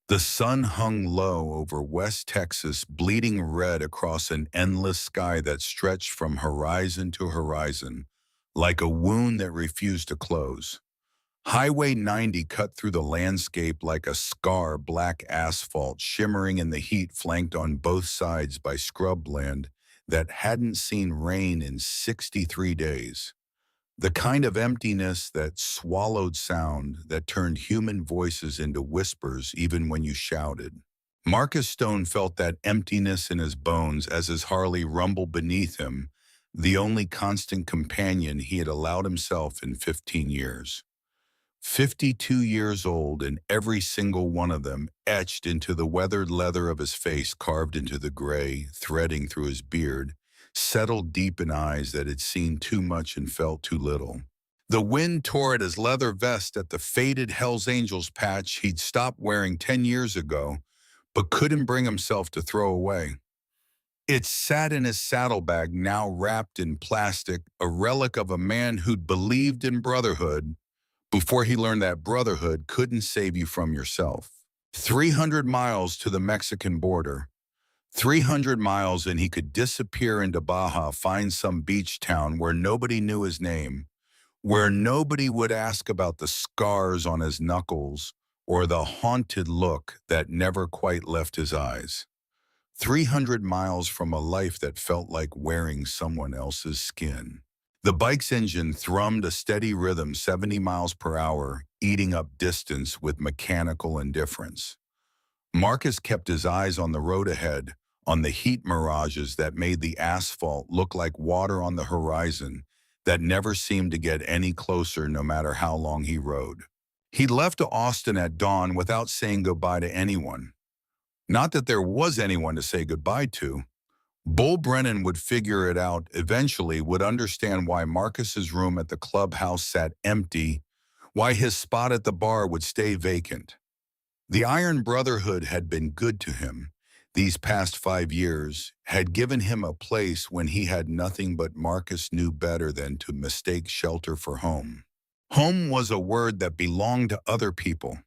The sun hung low over West Texas, bleeding red across an endless sky that stretched from horizon to horizon, like a wound that refused to close. Highway 90 cut through the landscape like a scar black asphalt shimmering in the heat, flanked on both sides by scrubland that hadn't seen rain in 63 days. The kind of emptiness that swallowed sound, that turned human voices into whispers even when you shouted. Marcus Stone felt that emptiness in his bones as his Harley rumbled beneath him, the only constant companion he had allowed himself in 15 years. 52 years old, and every single one of them etched into the weathered leather of his face, carved into the gray, threading through his beard, settled deep in eyes that had seen too much and felt too little. The wind tore at his leather vest at the faded Hell's Angels patch he'd stopped wearing 10 years ago, but couldn't bring himself to throw away. It sat in his saddlebag, now wrapped in plastic, a relic of a man who'd believed in brotherhood before he learned that brotherhood couldn't save you from yourself. 300 miles to the Mexican border. 300 miles and he could disappear into Baja, find some beach town where nobody knew his name, where nobody would ask about the scars on his knuckles or the haunted look that never quite left his eyes. 300 miles from a life that felt like wearing someone else's skin. The bike's engine thrummed a steady rhythm, 70 miles per hour, eating up distance with mechanical indifference. Marcus kept his eyes on the road ahead, on the heat mirages that made the asphalt look like water on the horizon, that never seemed to get any closer no matter how long he rode. He left to Austin at dawn without saying goodbye to anyone. Not that there was anyone to say goodbye to. Bull Brennan would figure it out eventually, would understand why Marcus's room at the clubhouse sat empty, why his spot at the bar would stay vacant. The Iron Brotherhood had been good to him. These past 5 years had given him a place when he had nothing, but Marcus knew better than to mistake shelter for home. Home was a word that belonged to other people,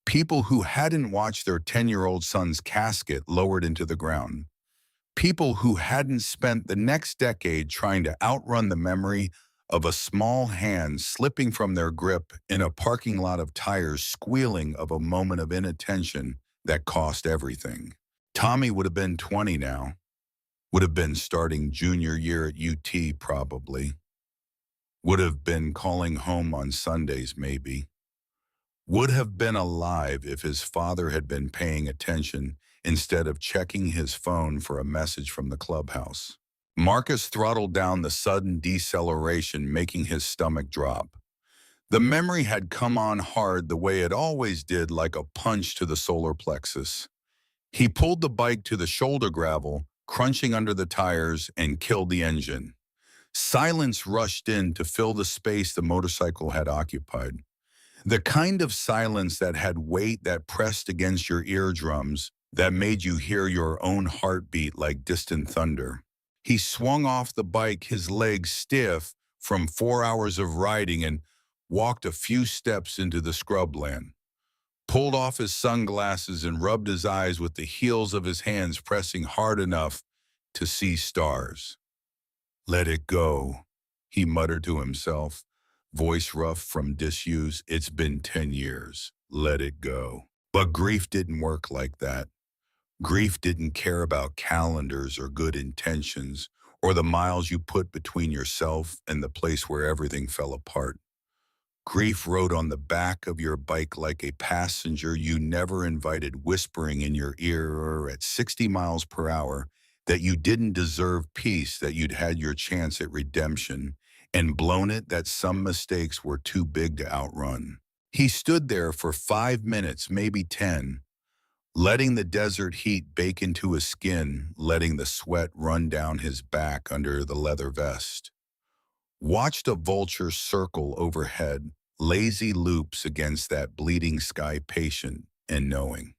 people who hadn't watched their 10-year-old son's casket lowered into the ground, people who hadn't spent the next decade trying to outrun the memory of a small hand slipping from their grip in a parking lot of tires, squealing of a moment of inattention that cost everything. Tommy would have been 20 now, would have been starting junior year at UT probably, would have been calling home on Sundays maybe, would have been alive if his father had been paying attention instead of checking his phone for a message from the clubhouse. Marcus throttled down the sudden deceleration, making his stomach drop. The memory had come on hard the way it always did, like a punch to the solar plexus. He pulled the bike to the shoulder gravel, crunching under the tires, and killed the engine. Silence rushed in to fill the space the motorcycle had occupied. The kind of silence that had weight, that pressed against your eardrums, that made you hear your own heartbeat like distant thunder. He swung off the bike, his legs stiff from 4 hours of riding, and walked a few steps into the scrubland, pulled off his sunglasses and rubbed his eyes with the heels of his hands, pressing hard enough to see stars. "Let it go," he muttered to himself, voice rough from disuse. "It's been 10 years. Let it go." But grief didn't work like that. Grief didn't care about calendars or good intentions or the miles you put between yourself and the place where everything fell apart. Grief rode on the back of your bike like a passenger you never invited, whispering in your ear at 60 miles per hour that you didn't deserve peace, that you'd had your chance at redemption and blown it, that some mistakes were too big to outrun. He stood there for 5 minutes, maybe 10, letting the desert heat bake into his skin, letting the sweat run down his back under the leather vest. Watched a vulture circle overhead, lazy loops against that bleeding sky, patient and knowing.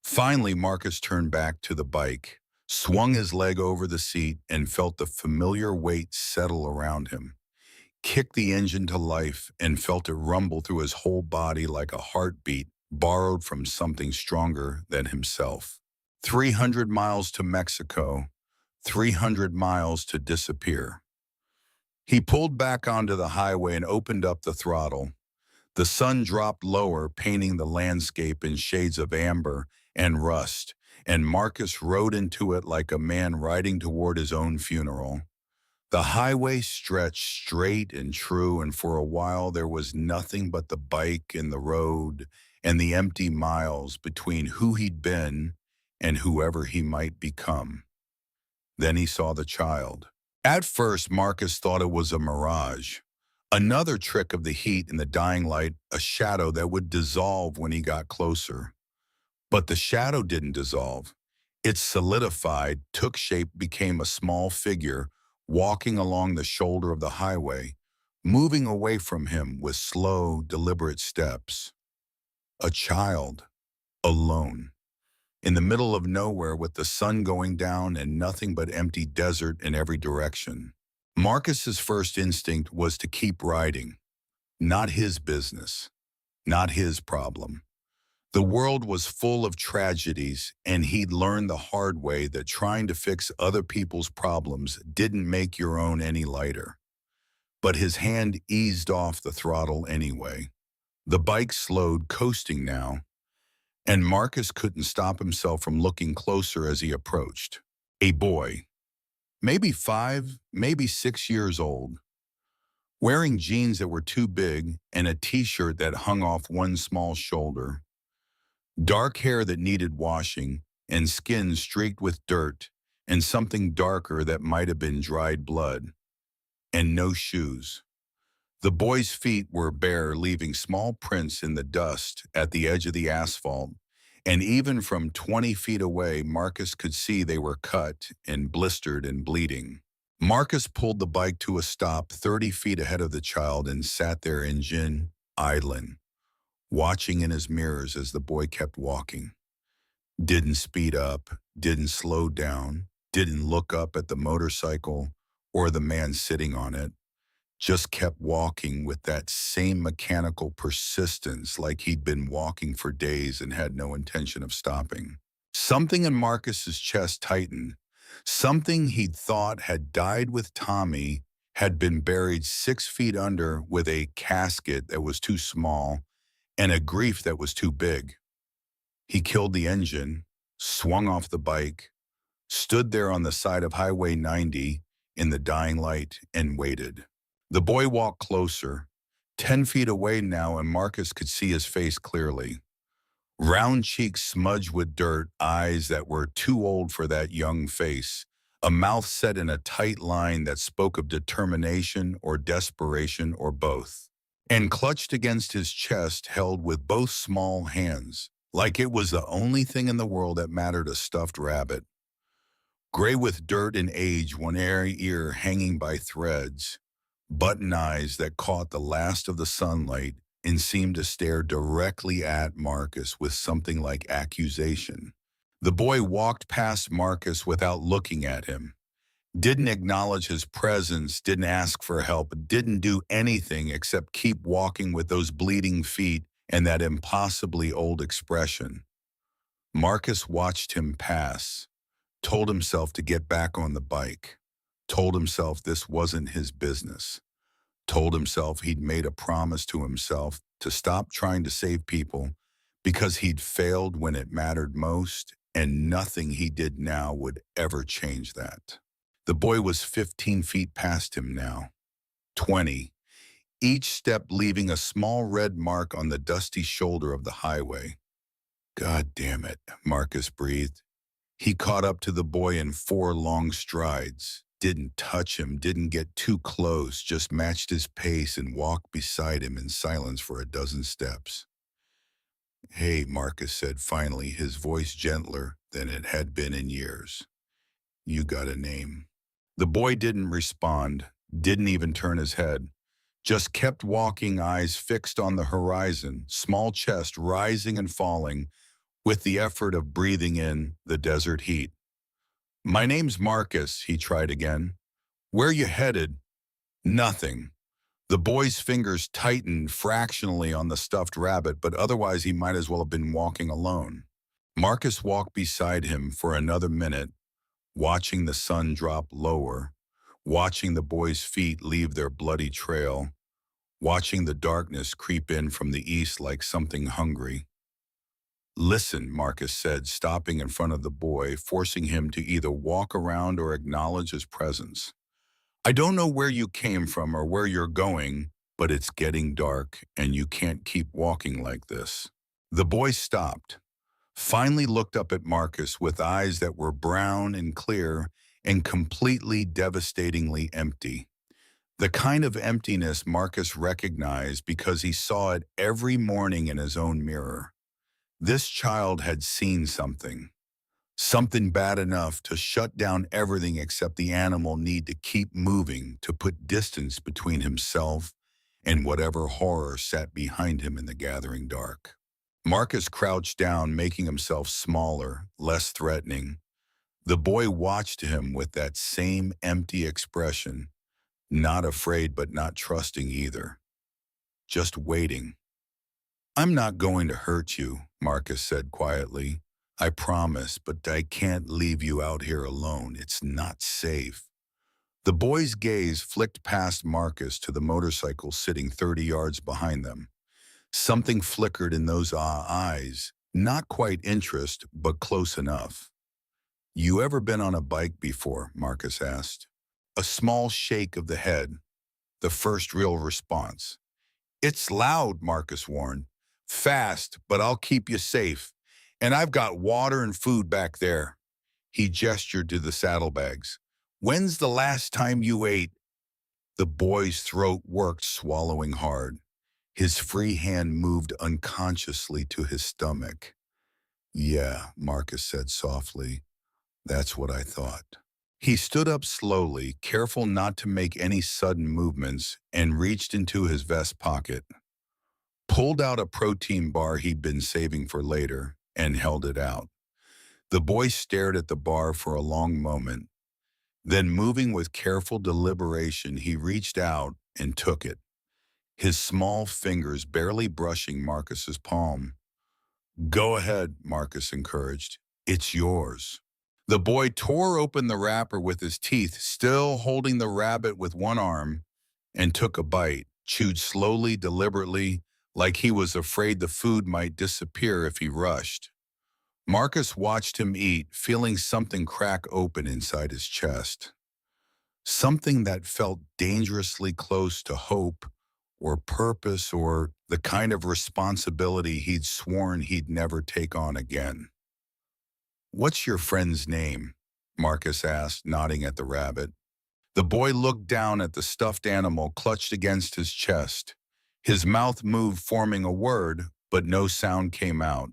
Finally, Marcus turned back to the bike, swung his leg over the seat, and felt the familiar weight settle around him. Kicked the engine to life and felt it rumble through his whole body like a heartbeat borrowed from something stronger than himself. 300 miles to Mexico, 300 miles to disappear. He pulled back onto the highway and opened up the throttle. The sun dropped lower, painting the landscape in shades of amber and rust, and Marcus rode into it like a man riding toward his own funeral. The highway stretched straight and true, and for a while there was nothing but the bike and the road and the empty miles between who he'd been and whoever he might become. Then he saw the child. At first, Marcus thought it was a mirage, another trick of the heat and the dying light, a shadow that would dissolve when he got closer. But the shadow didn't dissolve. It solidified, took shape, became a small figure, walking along the shoulder of the highway, moving away from him with slow, deliberate steps. A child, alone, in the middle of nowhere with the sun going down and nothing but empty desert in every direction. Marcus's first instinct was to keep riding. Not his business, not his problem. The world was full of tragedies, and he'd learned the hard way that trying to fix other people's problems didn't make your own any lighter. But his hand eased off the throttle anyway. The bike slowed, coasting now, and Marcus couldn't stop himself from looking closer as he approached. A boy, maybe 5, maybe 6 years old, wearing jeans that were too big and a t-shirt that hung off one small shoulder. Dark hair that needed washing, and skin streaked with dirt, and something darker that might have been dried blood. And no shoes. The boy's feet were bare, leaving small prints in the dust at the edge of the asphalt, and even from 20 feet away, Marcus could see they were cut and blistered and bleeding. Marcus pulled the bike to a stop 30 feet ahead of the child and sat there engine idling, watching in his mirrors as the boy kept walking. Didn't speed up, didn't slow down, didn't look up at the motorcycle or the man sitting on it. Just kept walking with that same mechanical persistence like he'd been walking for days and had no intention of stopping. Something in Marcus's chest tightened. Something he'd thought had died with Tommy had been buried 6 feet under with a casket that was too small and a grief that was too big. He killed the engine, swung off the bike, stood there on the side of Highway 90 in the dying light, and waited. The boy walked closer, 10 feet away now, and Marcus could see his face clearly. Round cheeks smudged with dirt, eyes that were too old for that young face, a mouth set in a tight line that spoke of determination or desperation or both. And clutched against his chest, held with both small hands, like it was the only thing in the world that mattered, a stuffed rabbit. Gray with dirt and age, one ear hanging by threads, button eyes that caught the last of the sunlight and seemed to stare directly at Marcus with something like accusation. The boy walked past Marcus without looking at him. Didn't acknowledge his presence, didn't ask for help, didn't do anything except keep walking with those bleeding feet and that impossibly old expression. Marcus watched him pass, told himself to get back on the bike, told himself this wasn't his business, told himself he'd made a promise to himself to stop trying to save people because he'd failed when it mattered most, and nothing he did now would ever change that. The boy was 15 feet past him now, 20, each step leaving a small red mark on the dusty shoulder of the highway. God damn it, Marcus breathed. He caught up to the boy in 4 long strides, didn't touch him, didn't get too close, just matched his pace and walked beside him in silence for a dozen steps. Hey, Marcus said finally, his voice gentler than it had been in years. You got a name. The boy didn't respond, didn't even turn his head, just kept walking, eyes fixed on the horizon, small chest rising and falling with the effort of breathing in the desert heat. My name's Marcus, he tried again. Where you headed? Nothing. The boy's fingers tightened fractionally on the stuffed rabbit, but otherwise he might as well have been walking alone. Marcus walked beside him for another minute, watching the sun drop lower, watching the boy's feet leave their bloody trail, watching the darkness creep in from the east like something hungry. "Listen," Marcus said, stopping in front of the boy, forcing him to either walk around or acknowledge his presence. "I don't know where you came from or where you're going, but it's getting dark and you can't keep walking like this." The boy stopped, finally looked up at Marcus with eyes that were brown and clear and completely devastatingly empty. The kind of emptiness Marcus recognized because he saw it every morning in his own mirror. This child had seen something. Something bad enough to shut down everything except the animal need to keep moving to put distance between himself and whatever horror sat behind him in the gathering dark. Marcus crouched down, making himself smaller, less threatening. The boy watched him with that same empty expression, not afraid but not trusting either, just waiting. "I'm not going to hurt you," Marcus said quietly. "I promise, but I can't leave you out here alone. It's not safe." The boy's gaze flicked past Marcus to the motorcycle sitting 30 yards behind them. Something flickered in those eyes, not quite interest, but close enough. "You ever been on a bike before?" Marcus asked. A small shake of the head, the first real response. "It's loud," Marcus warned. "Fast, but I'll keep you safe. And I've got water and food back there." He gestured to the saddlebags. "When's the last time you ate?" The boy's throat worked, swallowing hard. His free hand moved unconsciously to his stomach. "Yeah," Marcus said softly. "That's what I thought." He stood up slowly, careful not to make any sudden movements, and reached into his vest pocket, pulled out a protein bar he'd been saving for later, and held it out. The boy stared at the bar for a long moment. Then, moving with careful deliberation, he reached out and took it, his small fingers barely brushing Marcus's palm. "Go ahead," Marcus encouraged. "It's yours." The boy tore open the wrapper with his teeth, still holding the rabbit with one arm, and took a bite, chewed slowly, deliberately, like he was afraid the food might disappear if he rushed. Marcus watched him eat, feeling something crack open inside his chest. Something that felt dangerously close to hope or purpose or the kind of responsibility he'd sworn he'd never take on again. "What's your friend's name?" Marcus asked, nodding at the rabbit. The boy looked down at the stuffed animal clutched against his chest. His mouth moved, forming a word, but no sound came out.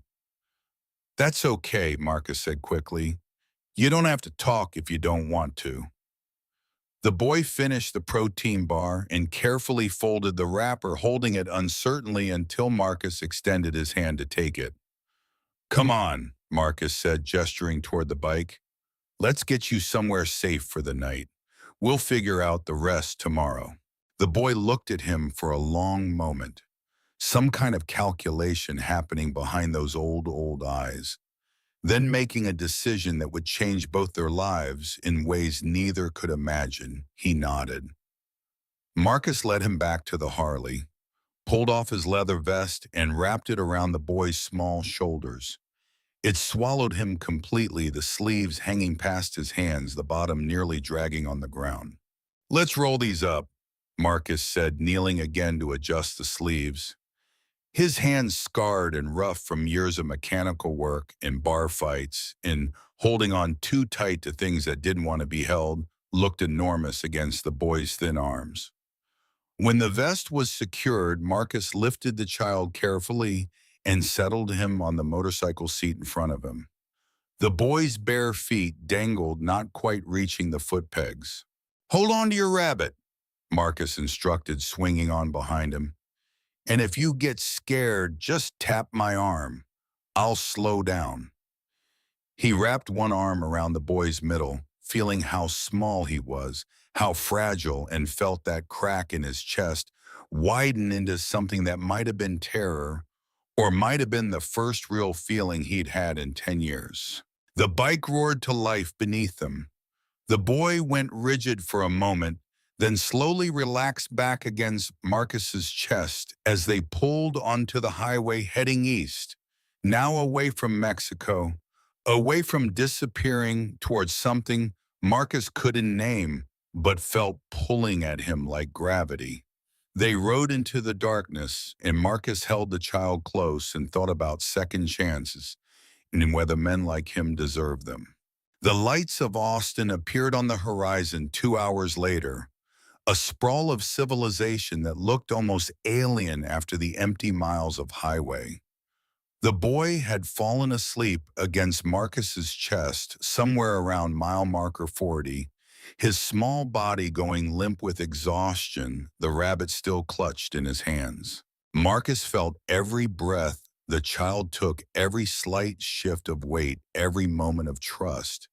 "That's okay," Marcus said quickly. "You don't have to talk if you don't want to." The boy finished the protein bar and carefully folded the wrapper, holding it uncertainly until Marcus extended his hand to take it. "Come on," Marcus said, gesturing toward the bike. "Let's get you somewhere safe for the night. We'll figure out the rest tomorrow." The boy looked at him for a long moment, some kind of calculation happening behind those old eyes, then making a decision that would change both their lives in ways neither could imagine. He nodded. Marcus led him back to the Harley, pulled off his leather vest, and wrapped it around the boy's small shoulders. It swallowed him completely, the sleeves hanging past his hands, the bottom nearly dragging on the ground. "Let's roll these up," Marcus said, kneeling again to adjust the sleeves. His hands, scarred and rough from years of mechanical work and bar fights and holding on too tight to things that didn't want to be held, looked enormous against the boy's thin arms. When the vest was secured, Marcus lifted the child carefully and settled him on the motorcycle seat in front of him. The boy's bare feet dangled, not quite reaching the foot pegs. "Hold on to your rabbit," Marcus instructed, swinging on behind him. "And if you get scared, just tap my arm. I'll slow down." He wrapped one arm around the boy's middle, feeling how small he was, how fragile, and felt that crack in his chest widen into something that might have been terror or might have been the first real feeling he'd had in 10 years. The bike roared to life beneath them. The boy went rigid for a moment, then slowly relaxed back against Marcus's chest as they pulled onto the highway heading east, now away from Mexico, away from disappearing towards something Marcus couldn't name but felt pulling at him like gravity. They rode into the darkness, and Marcus held the child close and thought about second chances and whether men like him deserved them. The lights of Austin appeared on the horizon 2 hours later, a sprawl of civilization that looked almost alien after the empty miles of highway. The boy had fallen asleep against Marcus's chest somewhere around mile marker 40, his small body going limp with exhaustion, the rabbit still clutched in his hands. Marcus felt every breath the child took, every slight shift of weight, every moment of trust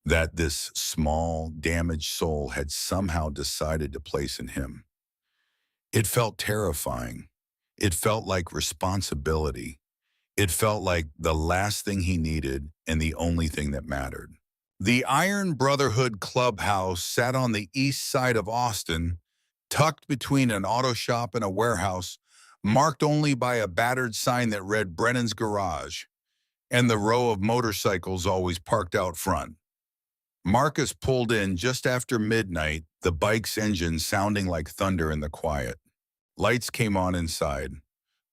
that this small, damaged soul had somehow decided to place in him. It felt terrifying. It felt like responsibility. It felt like the last thing he needed and the only thing that mattered. The Iron Brotherhood clubhouse sat on the east side of Austin, tucked between an auto shop and a warehouse, marked only by a battered sign that read Brennan's Garage, and the row of motorcycles always parked out front. Marcus pulled in just after midnight, the bike's engine sounding like thunder in the quiet. Lights came on inside.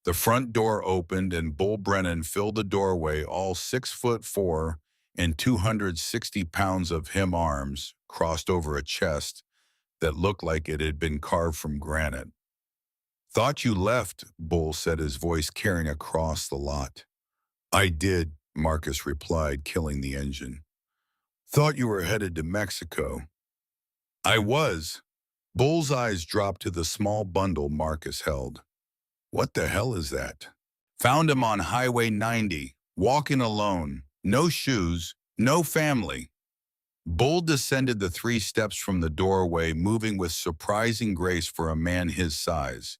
The front door opened and Bull Brennan filled the doorway, all 6'4" and 260 pounds of him arms crossed over a chest that looked like it had been carved from granite. "Thought you left," Bull said, his voice carrying across the lot. "I did," Marcus replied, killing the engine. "Thought you were headed to Mexico." "I was." Bull's eyes dropped to the small bundle Marcus held. "What the hell is that?" "Found him on Highway 90, walking alone. No shoes, no family." Bull descended the 3 steps from the doorway, moving with surprising grace for a man his size.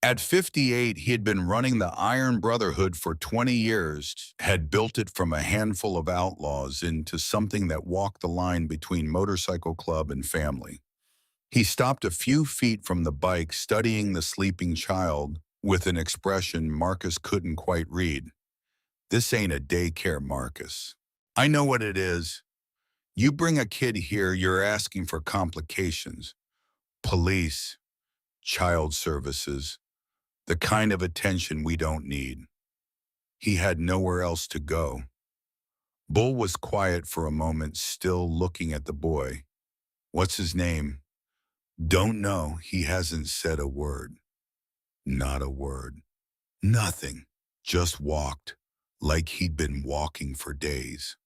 At 58, he had been running the Iron Brotherhood for 20 years, had built it from a handful of outlaws into something that walked the line between motorcycle club and family. He stopped a few feet from the bike, studying the sleeping child with an expression Marcus couldn't quite read. "This ain't a daycare, Marcus. I know what it is. You bring a kid here, you're asking for complications. Police, child services, the kind of attention we don't need." He had nowhere else to go. Bull was quiet for a moment, still looking at the boy. "What's his name?" "Don't know. He hasn't said a word." Not a word. Nothing. Just walked, like he'd been walking for days.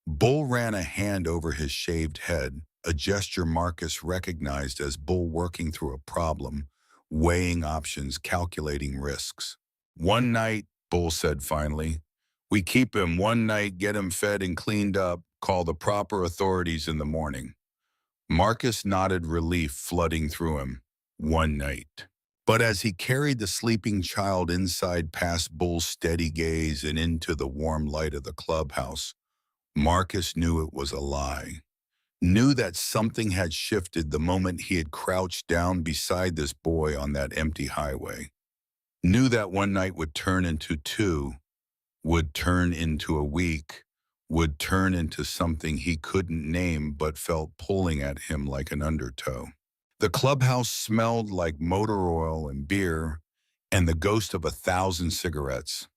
Bull ran a hand over his shaved head, a gesture Marcus recognized as Bull working through a problem, weighing options, calculating risks. "One night," Bull said finally. "We keep him one night, get him fed and cleaned up, call the proper authorities in the morning." Marcus nodded, relief flooding through him. One night. But as he carried the sleeping child inside past Bull's steady gaze and into the warm light of the clubhouse, Marcus knew it was a lie. Knew that something had shifted the moment he had crouched down beside this boy on that empty highway. Knew that one night would turn into two, would turn into a week, would turn into something he couldn't name but felt pulling at him like an undertow. The clubhouse smelled like motor oil and beer and the ghost of 1,000 cigarettes.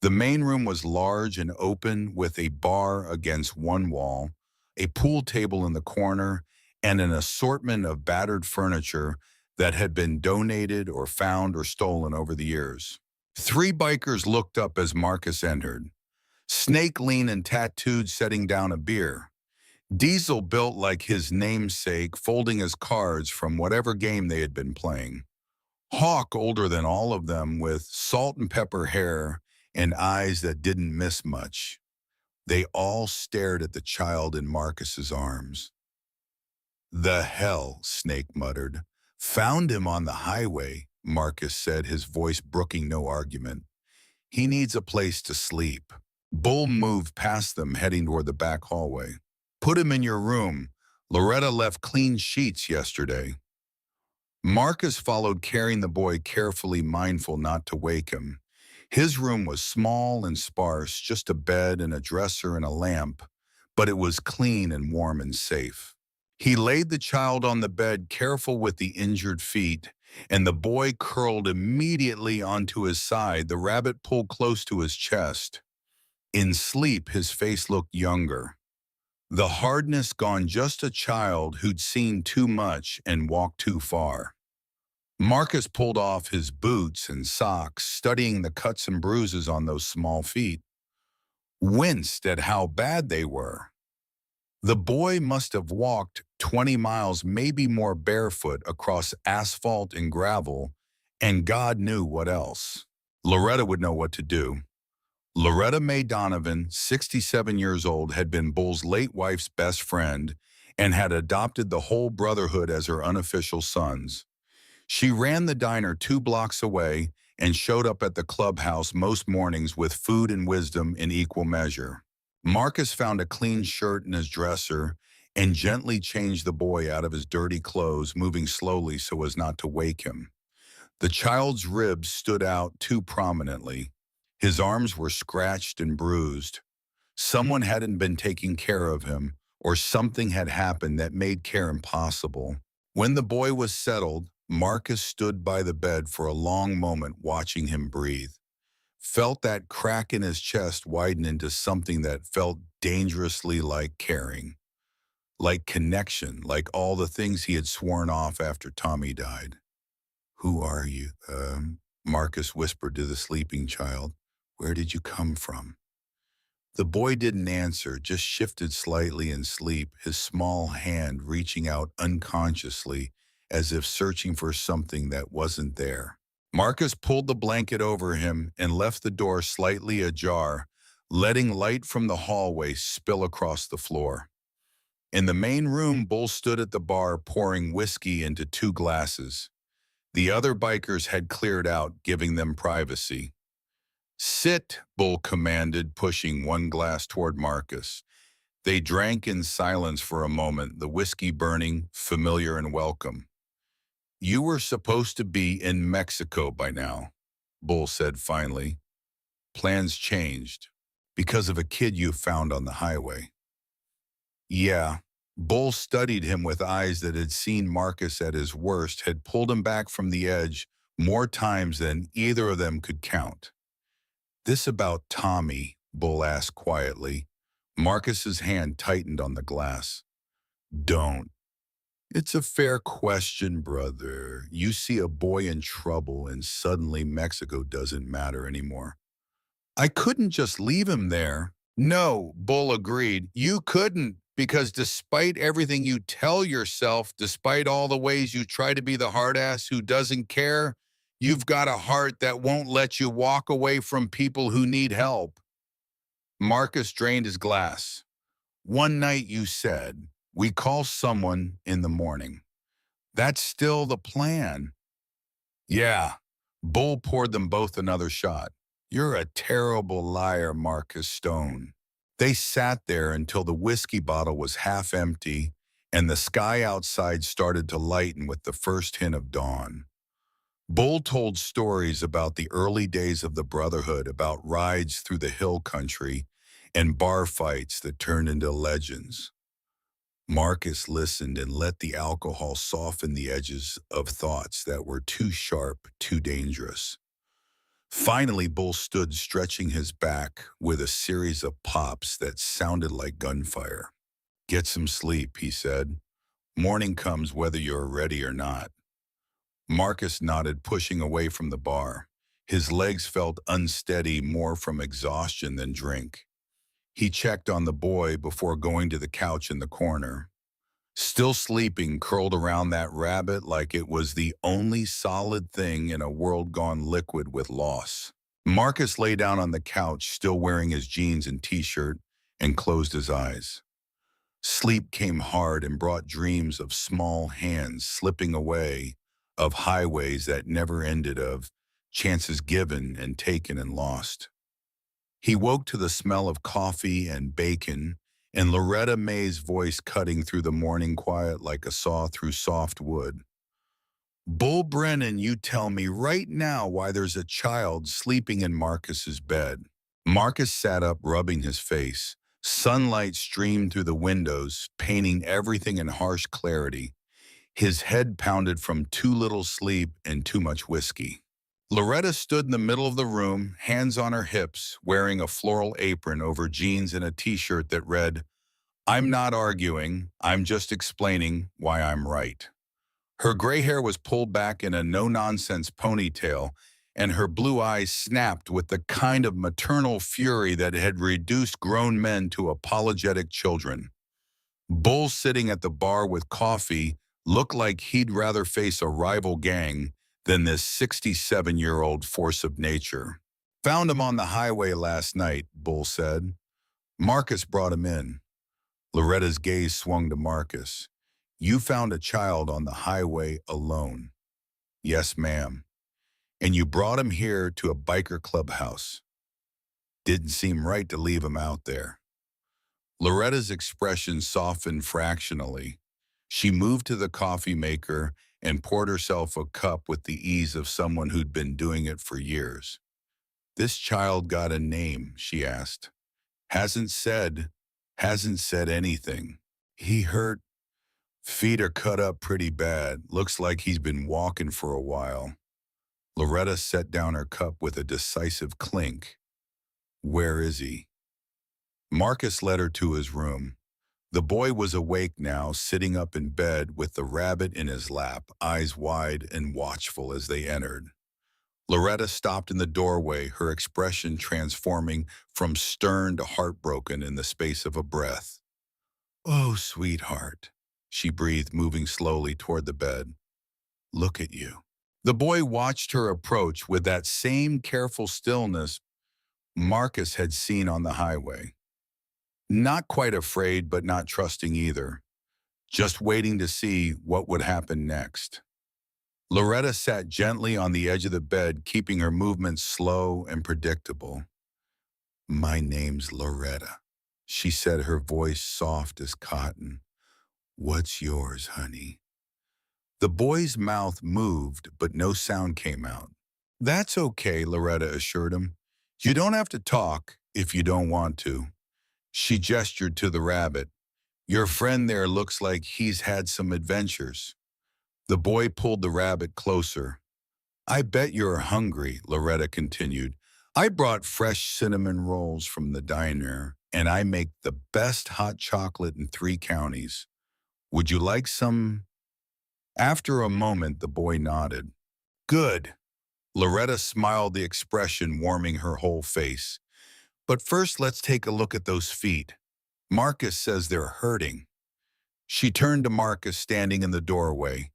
The main room was large and open, with a bar against one wall, a pool table in the corner, and an assortment of battered furniture that had been donated or found or stolen over the years. 3 bikers looked up as Marcus entered. Snake lean and tattooed, setting down a beer. Diesel, built like his namesake, folding his cards from whatever game they had been playing. Hawk, older than all of them, with salt and pepper hair and eyes that didn't miss much. They all stared at the child in Marcus's arms. "The hell," Snake muttered, Found him on the highway, Marcus said, his voice brooking no argument. He needs a place to sleep. Bull moved past them, heading toward the back hallway. Put him in your room. Loretta left clean sheets yesterday. Marcus followed, carrying the boy carefully, mindful not to wake him. His room was small and sparse, just a bed and a dresser and a lamp, but it was clean and warm and safe. He laid the child on the bed, careful with the injured feet, and the boy curled immediately onto his side, the rabbit pulled close to his chest. In sleep, his face looked younger. The hardness gone, just a child who'd seen too much and walked too far. Marcus pulled off his boots and socks, studying the cuts and bruises on those small feet, winced at how bad they were. The boy must have walked 20 miles, maybe more, barefoot across asphalt and gravel, and God knew what else. Loretta would know what to do. Loretta Mae Donovan, 67 years old, had been Bull's late wife's best friend and had adopted the whole brotherhood as her unofficial sons. She ran the diner 2 blocks away and showed up at the clubhouse most mornings with food and wisdom in equal measure. Marcus found a clean shirt in his dresser and gently changed the boy out of his dirty clothes, moving slowly so as not to wake him. The child's ribs stood out too prominently. His arms were scratched and bruised. Someone hadn't been taking care of him, or something had happened that made care impossible. When the boy was settled, Marcus stood by the bed for a long moment, watching him breathe. Felt that crack in his chest widen into something that felt dangerously like caring, like connection, like all the things he had sworn off after Tommy died. "Who are you?" Marcus whispered to the sleeping child. "Where did you come from?" The boy didn't answer, just shifted slightly in sleep, his small hand reaching out unconsciously as if searching for something that wasn't there. Marcus pulled the blanket over him and left the door slightly ajar, letting light from the hallway spill across the floor. In the main room, Bull stood at the bar pouring whiskey into 2 glasses. The other bikers had cleared out, giving them privacy. "Sit," Bull commanded, pushing 1 glass toward Marcus. They drank in silence for a moment, the whiskey burning, familiar and welcome. "You were supposed to be in Mexico by now," Bull said finally. "Plans changed because of a kid you found on the highway." "Yeah." Bull studied him with eyes that had seen Marcus at his worst, had pulled him back from the edge more times than either of them could count. "This about Tommy?" Bull asked quietly. Marcus's hand tightened on the glass. "Don't. It's a fair question, brother. You see a boy in trouble and suddenly Mexico doesn't matter anymore." "I couldn't just leave him there." "No," Bull agreed. "You couldn't, because despite everything you tell yourself, despite all the ways you try to be the hard ass who doesn't care, you've got a heart that won't let you walk away from people who need help." Marcus drained his glass. "One night you said, we call someone in the morning. That's still the plan." "Yeah." Bull poured them both another shot. "You're a terrible liar, Marcus Stone." They sat there until the whiskey bottle was half empty and the sky outside started to lighten with the first hint of dawn. Bull told stories about the early days of the Brotherhood, about rides through the hill country and bar fights that turned into legends. Marcus listened and let the alcohol soften the edges of thoughts that were too sharp, too dangerous. Finally, Bull stood stretching his back with a series of pops that sounded like gunfire. "Get some sleep," he said. "Morning comes whether you're ready or not." Marcus nodded, pushing away from the bar. His legs felt unsteady, more from exhaustion than drink. He checked on the boy before going to the couch in the corner. Still sleeping, curled around that rabbit like it was the only solid thing in a world gone liquid with loss. Marcus lay down on the couch, still wearing his jeans and t-shirt, and closed his eyes. Sleep came hard and brought dreams of small hands slipping away, of highways that never ended, of chances given and taken and lost. He woke to the smell of coffee and bacon and Loretta May's voice cutting through the morning quiet like a saw through soft wood. Bull Brennan, you tell me right now why there's a child sleeping in Marcus's bed. Marcus sat up, rubbing his face. Sunlight streamed through the windows, painting everything in harsh clarity. His head pounded from too little sleep and too much whiskey. Loretta stood in the middle of the room, hands on her hips, wearing a floral apron over jeans and a t-shirt that read, "I'm not arguing, I'm just explaining why I'm right." Her gray hair was pulled back in a no-nonsense ponytail, and her blue eyes snapped with the kind of maternal fury that had reduced grown men to apologetic children. Bull, sitting at the bar with coffee, looked like he'd rather face a rival gang than this 67-year-old force of nature. "Found him on the highway last night," Bull said. "Marcus brought him in." Loretta's gaze swung to Marcus. "You found a child on the highway alone." "Yes, ma'am. And you brought him here to a biker clubhouse. Didn't seem right to leave him out there." Loretta's expression softened fractionally. She moved to the coffee maker and poured herself a cup with the ease of someone who'd been doing it for years. "This child got a name?" she asked. Hasn't said, hasn't said anything. He hurt. Feet are cut up pretty bad. Looks like he's been walking for a while." Loretta set down her cup with a decisive clink. "Where is he?" Marcus led her to his room. The boy was awake now, sitting up in bed with the rabbit in his lap, eyes wide and watchful as they entered. Loretta stopped in the doorway, her expression transforming from stern to heartbroken in the space of a breath. "Oh, sweetheart," she breathed, moving slowly toward the bed. "Look at you." The boy watched her approach with that same careful stillness Marcus had seen on the highway. Not quite afraid, but not trusting either, just waiting to see what would happen next. Loretta sat gently on the edge of the bed, keeping her movements slow and predictable. "My name's Loretta," she said, her voice soft as cotton. "What's yours, honey?" The boy's mouth moved, but no sound came out. "That's okay," Loretta assured him. "You don't have to talk if you don't want to." She gestured to the rabbit. "Your friend there looks like he's had some adventures." The boy pulled the rabbit closer. "I bet you're hungry," Loretta continued. "I brought fresh cinnamon rolls from the diner, and I make the best hot chocolate in 3 counties. Would you like some?" After a moment, the boy nodded. "Good." Loretta smiled, the expression warming her whole face. "But first, let's take a look at those feet. Marcus says they're hurting." She turned to Marcus, standing in the doorway.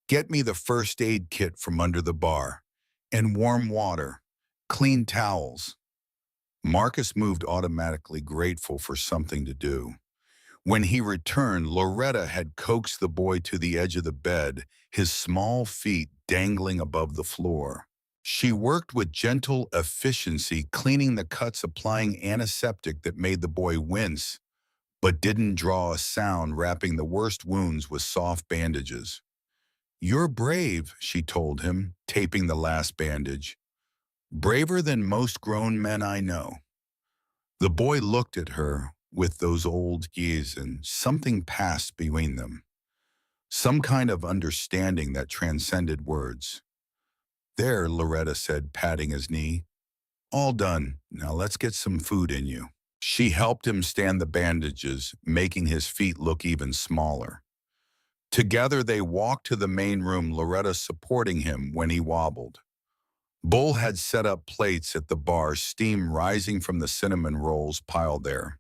"Get me the first aid kit from under the bar. And warm water. Clean towels." Marcus moved automatically, grateful for something to do. When he returned, Loretta had coaxed the boy to the edge of the bed, his small feet dangling above the floor. She worked with gentle efficiency, cleaning the cuts, applying antiseptic that made the boy wince, but didn't draw a sound, wrapping the worst wounds with soft bandages. "You're brave," she told him, taping the last bandage. "Braver than most grown men I know." The boy looked at her with those old eyes, and something passed between them. Some kind of understanding that transcended words. "There," Loretta said, patting his knee. "All done. Now let's get some food in you." She helped him stand the bandages, making his feet look even smaller. Together they walked to the main room, Loretta supporting him when he wobbled. Bull had set up plates at the bar, steam rising from the cinnamon rolls piled there.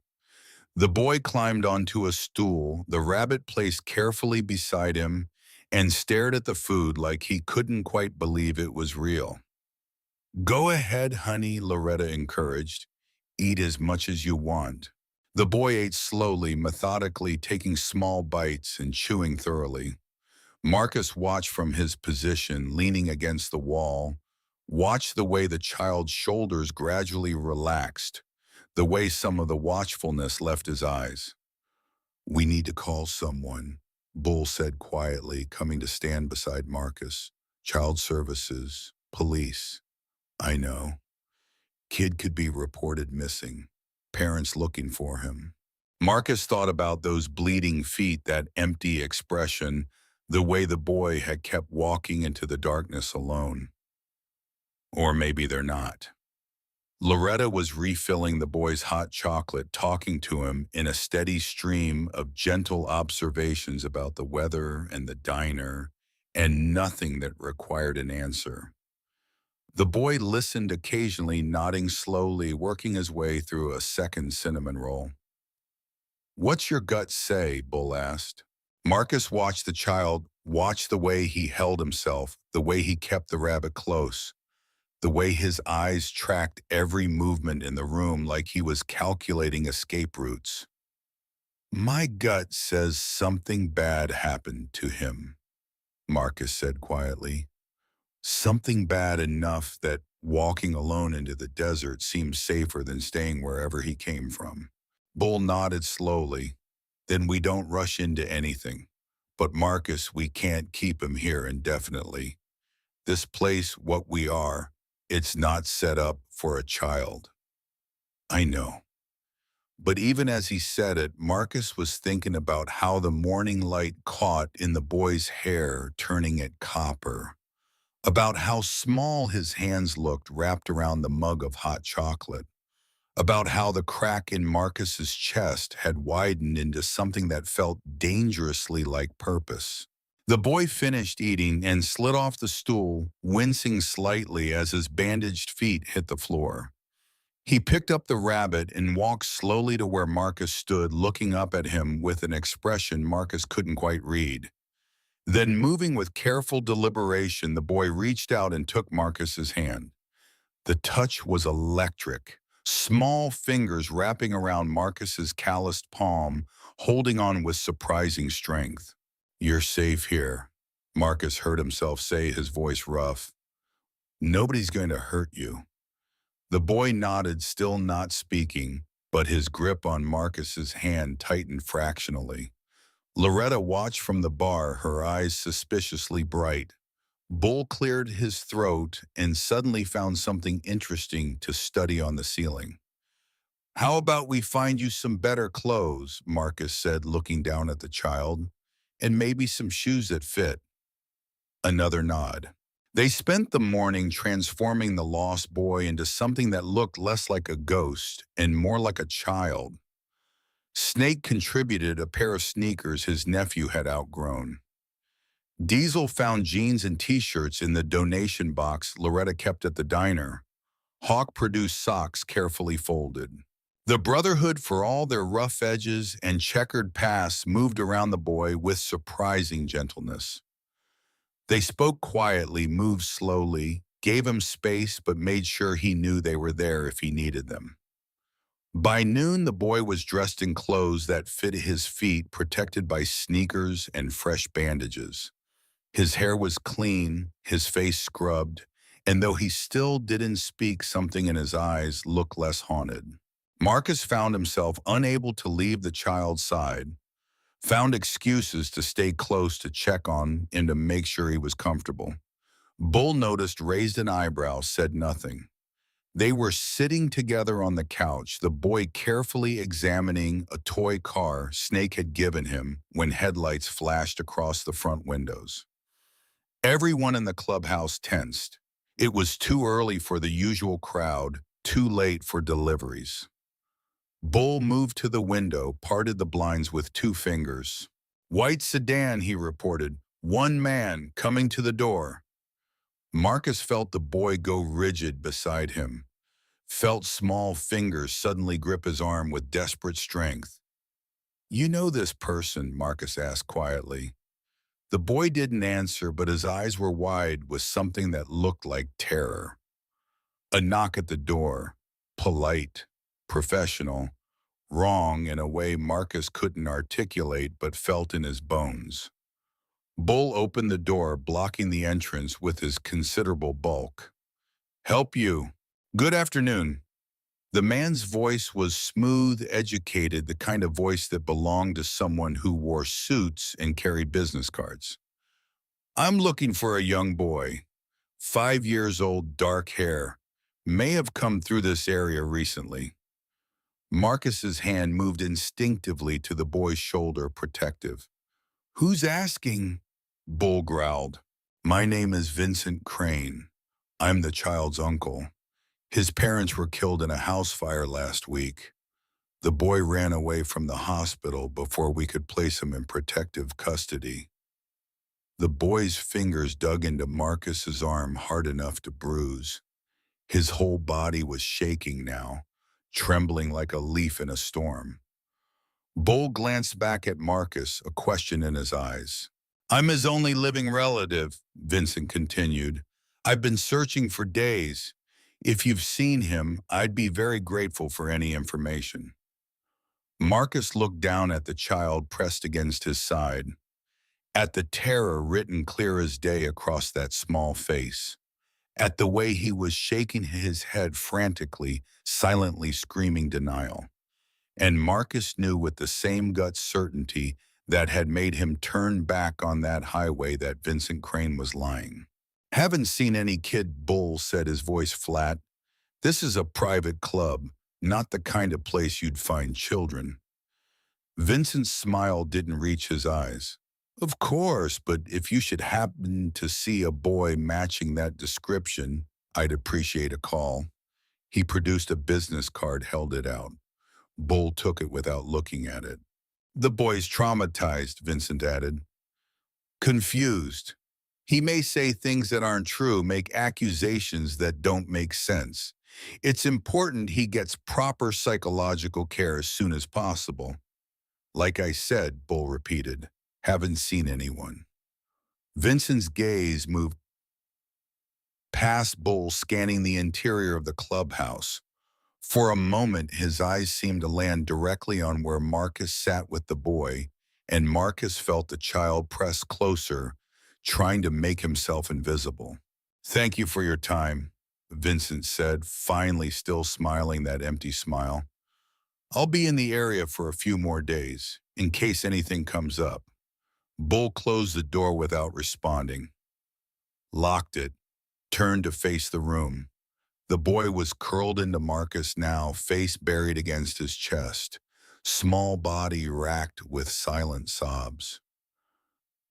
The boy climbed onto a stool, the rabbit placed carefully beside him, and stared at the food like he couldn't quite believe it was real. "Go ahead, honey," Loretta encouraged. "Eat as much as you want." The boy ate slowly, methodically, taking small bites and chewing thoroughly. Marcus watched from his position, leaning against the wall, watched the way the child's shoulders gradually relaxed, the way some of the watchfulness left his eyes. "We need to call someone," Bull said quietly, coming to stand beside Marcus. "Child services, police." "I know. Kid could be reported missing. Parents looking for him." Marcus thought about those bleeding feet, that empty expression, the way the boy had kept walking into the darkness alone. Or maybe they're not. Loretta was refilling the boy's hot chocolate, talking to him in a steady stream of gentle observations about the weather and the diner, and nothing that required an answer. The boy listened occasionally, nodding slowly, working his way through a second cinnamon roll. "What's your gut say?" Bull asked. Marcus watched the child, watched the way he held himself, the way he kept the rabbit close, the way his eyes tracked every movement in the room like he was calculating escape routes. "My gut says something bad happened to him," Marcus said quietly. "Something bad enough that walking alone into the desert seemed safer than staying wherever he came from." Bull nodded slowly. "Then we don't rush into anything. But Marcus, we can't keep him here indefinitely. This place, what we are, it's not set up for a child." "I know." But even as he said it, Marcus was thinking about how the morning light caught in the boy's hair, turning it copper, about how small his hands looked wrapped around the mug of hot chocolate, about how the crack in Marcus's chest had widened into something that felt dangerously like purpose. The boy finished eating and slid off the stool, wincing slightly as his bandaged feet hit the floor. He picked up the rabbit and walked slowly to where Marcus stood, looking up at him with an expression Marcus couldn't quite read. Then, moving with careful deliberation, the boy reached out and took Marcus's hand. The touch was electric. Small fingers wrapping around Marcus's calloused palm, holding on with surprising strength. "You're safe here," Marcus heard himself say, his voice rough. "Nobody's going to hurt you." The boy nodded, still not speaking, but his grip on Marcus's hand tightened fractionally. Loretta watched from the bar, her eyes suspiciously bright. Bull cleared his throat and suddenly found something interesting to study on the ceiling. "How about we find you some better clothes?" Marcus said, looking down at the child. "And maybe some shoes that fit." Another nod. They spent the morning transforming the lost boy into something that looked less like a ghost and more like a child. Snake contributed a pair of sneakers his nephew had outgrown. Diesel found jeans and t-shirts in the donation box Loretta kept at the diner. Hawk produced socks carefully folded. The brotherhood, for all their rough edges and checkered pasts, moved around the boy with surprising gentleness. They spoke quietly, moved slowly, gave him space, but made sure he knew they were there if he needed them. By noon, the boy was dressed in clothes that fit his feet, protected by sneakers and fresh bandages. His hair was clean, his face scrubbed, and though he still didn't speak, something in his eyes looked less haunted. Marcus found himself unable to leave the child's side, found excuses to stay close to check on and to make sure he was comfortable. Bull noticed, raised an eyebrow, said nothing. They were sitting together on the couch, the boy carefully examining a toy car Snake had given him when headlights flashed across the front windows. Everyone in the clubhouse tensed. It was too early for the usual crowd, too late for deliveries. Bull moved to the window, parted the blinds with two fingers. "White sedan," he reported. "One man coming to the door." Marcus felt the boy go rigid beside him, felt small fingers suddenly grip his arm with desperate strength. "You know this person?" Marcus asked quietly. The boy didn't answer, but his eyes were wide with something that looked like terror. A knock at the door, polite, professional, wrong in a way Marcus couldn't articulate but felt in his bones. Bull opened the door, blocking the entrance with his considerable bulk. Help you. Good afternoon. The man's voice was smooth, educated, the kind of voice that belonged to someone who wore suits and carried business cards. I'm looking for a young boy, 5 years old, dark hair. May have come through this area recently. Marcus's hand moved instinctively to the boy's shoulder, protective. Who's asking? Bull growled. My name is Vincent Crane. I'm the child's uncle. His parents were killed in a house fire last week. The boy ran away from the hospital before we could place him in protective custody. The boy's fingers dug into Marcus's arm hard enough to bruise. His whole body was shaking now, trembling like a leaf in a storm. Bull glanced back at Marcus, a question in his eyes. I'm his only living relative, Vincent continued. I've been searching for days. If you've seen him, I'd be very grateful for any information. Marcus looked down at the child pressed against his side, at the terror written clear as day across that small face, at the way he was shaking his head frantically, silently screaming denial. And Marcus knew with the same gut certainty that had made him turn back on that highway that Vincent Crane was lying. Haven't seen any kid, Bull said, his voice flat. This is a private club, not the kind of place you'd find children. Vincent's smile didn't reach his eyes. Of course, but if you should happen to see a boy matching that description, I'd appreciate a call. He produced a business card, held it out. Bull took it without looking at it. The boy's traumatized, Vincent added. Confused. He may say things that aren't true, make accusations that don't make sense. It's important he gets proper psychological care as soon as possible. Like I said, Bull repeated, haven't seen anyone. Vincent's gaze moved past Bull, scanning the interior of the clubhouse. For a moment, his eyes seemed to land directly on where Marcus sat with the boy, and Marcus felt the child press closer, trying to make himself invisible. Thank you for your time, Vincent said, finally still smiling that empty smile. I'll be in the area for a few more days, in case anything comes up. Bull closed the door without responding, locked it, turned to face the room. The boy was curled into Marcus now, face buried against his chest, small body racked with silent sobs.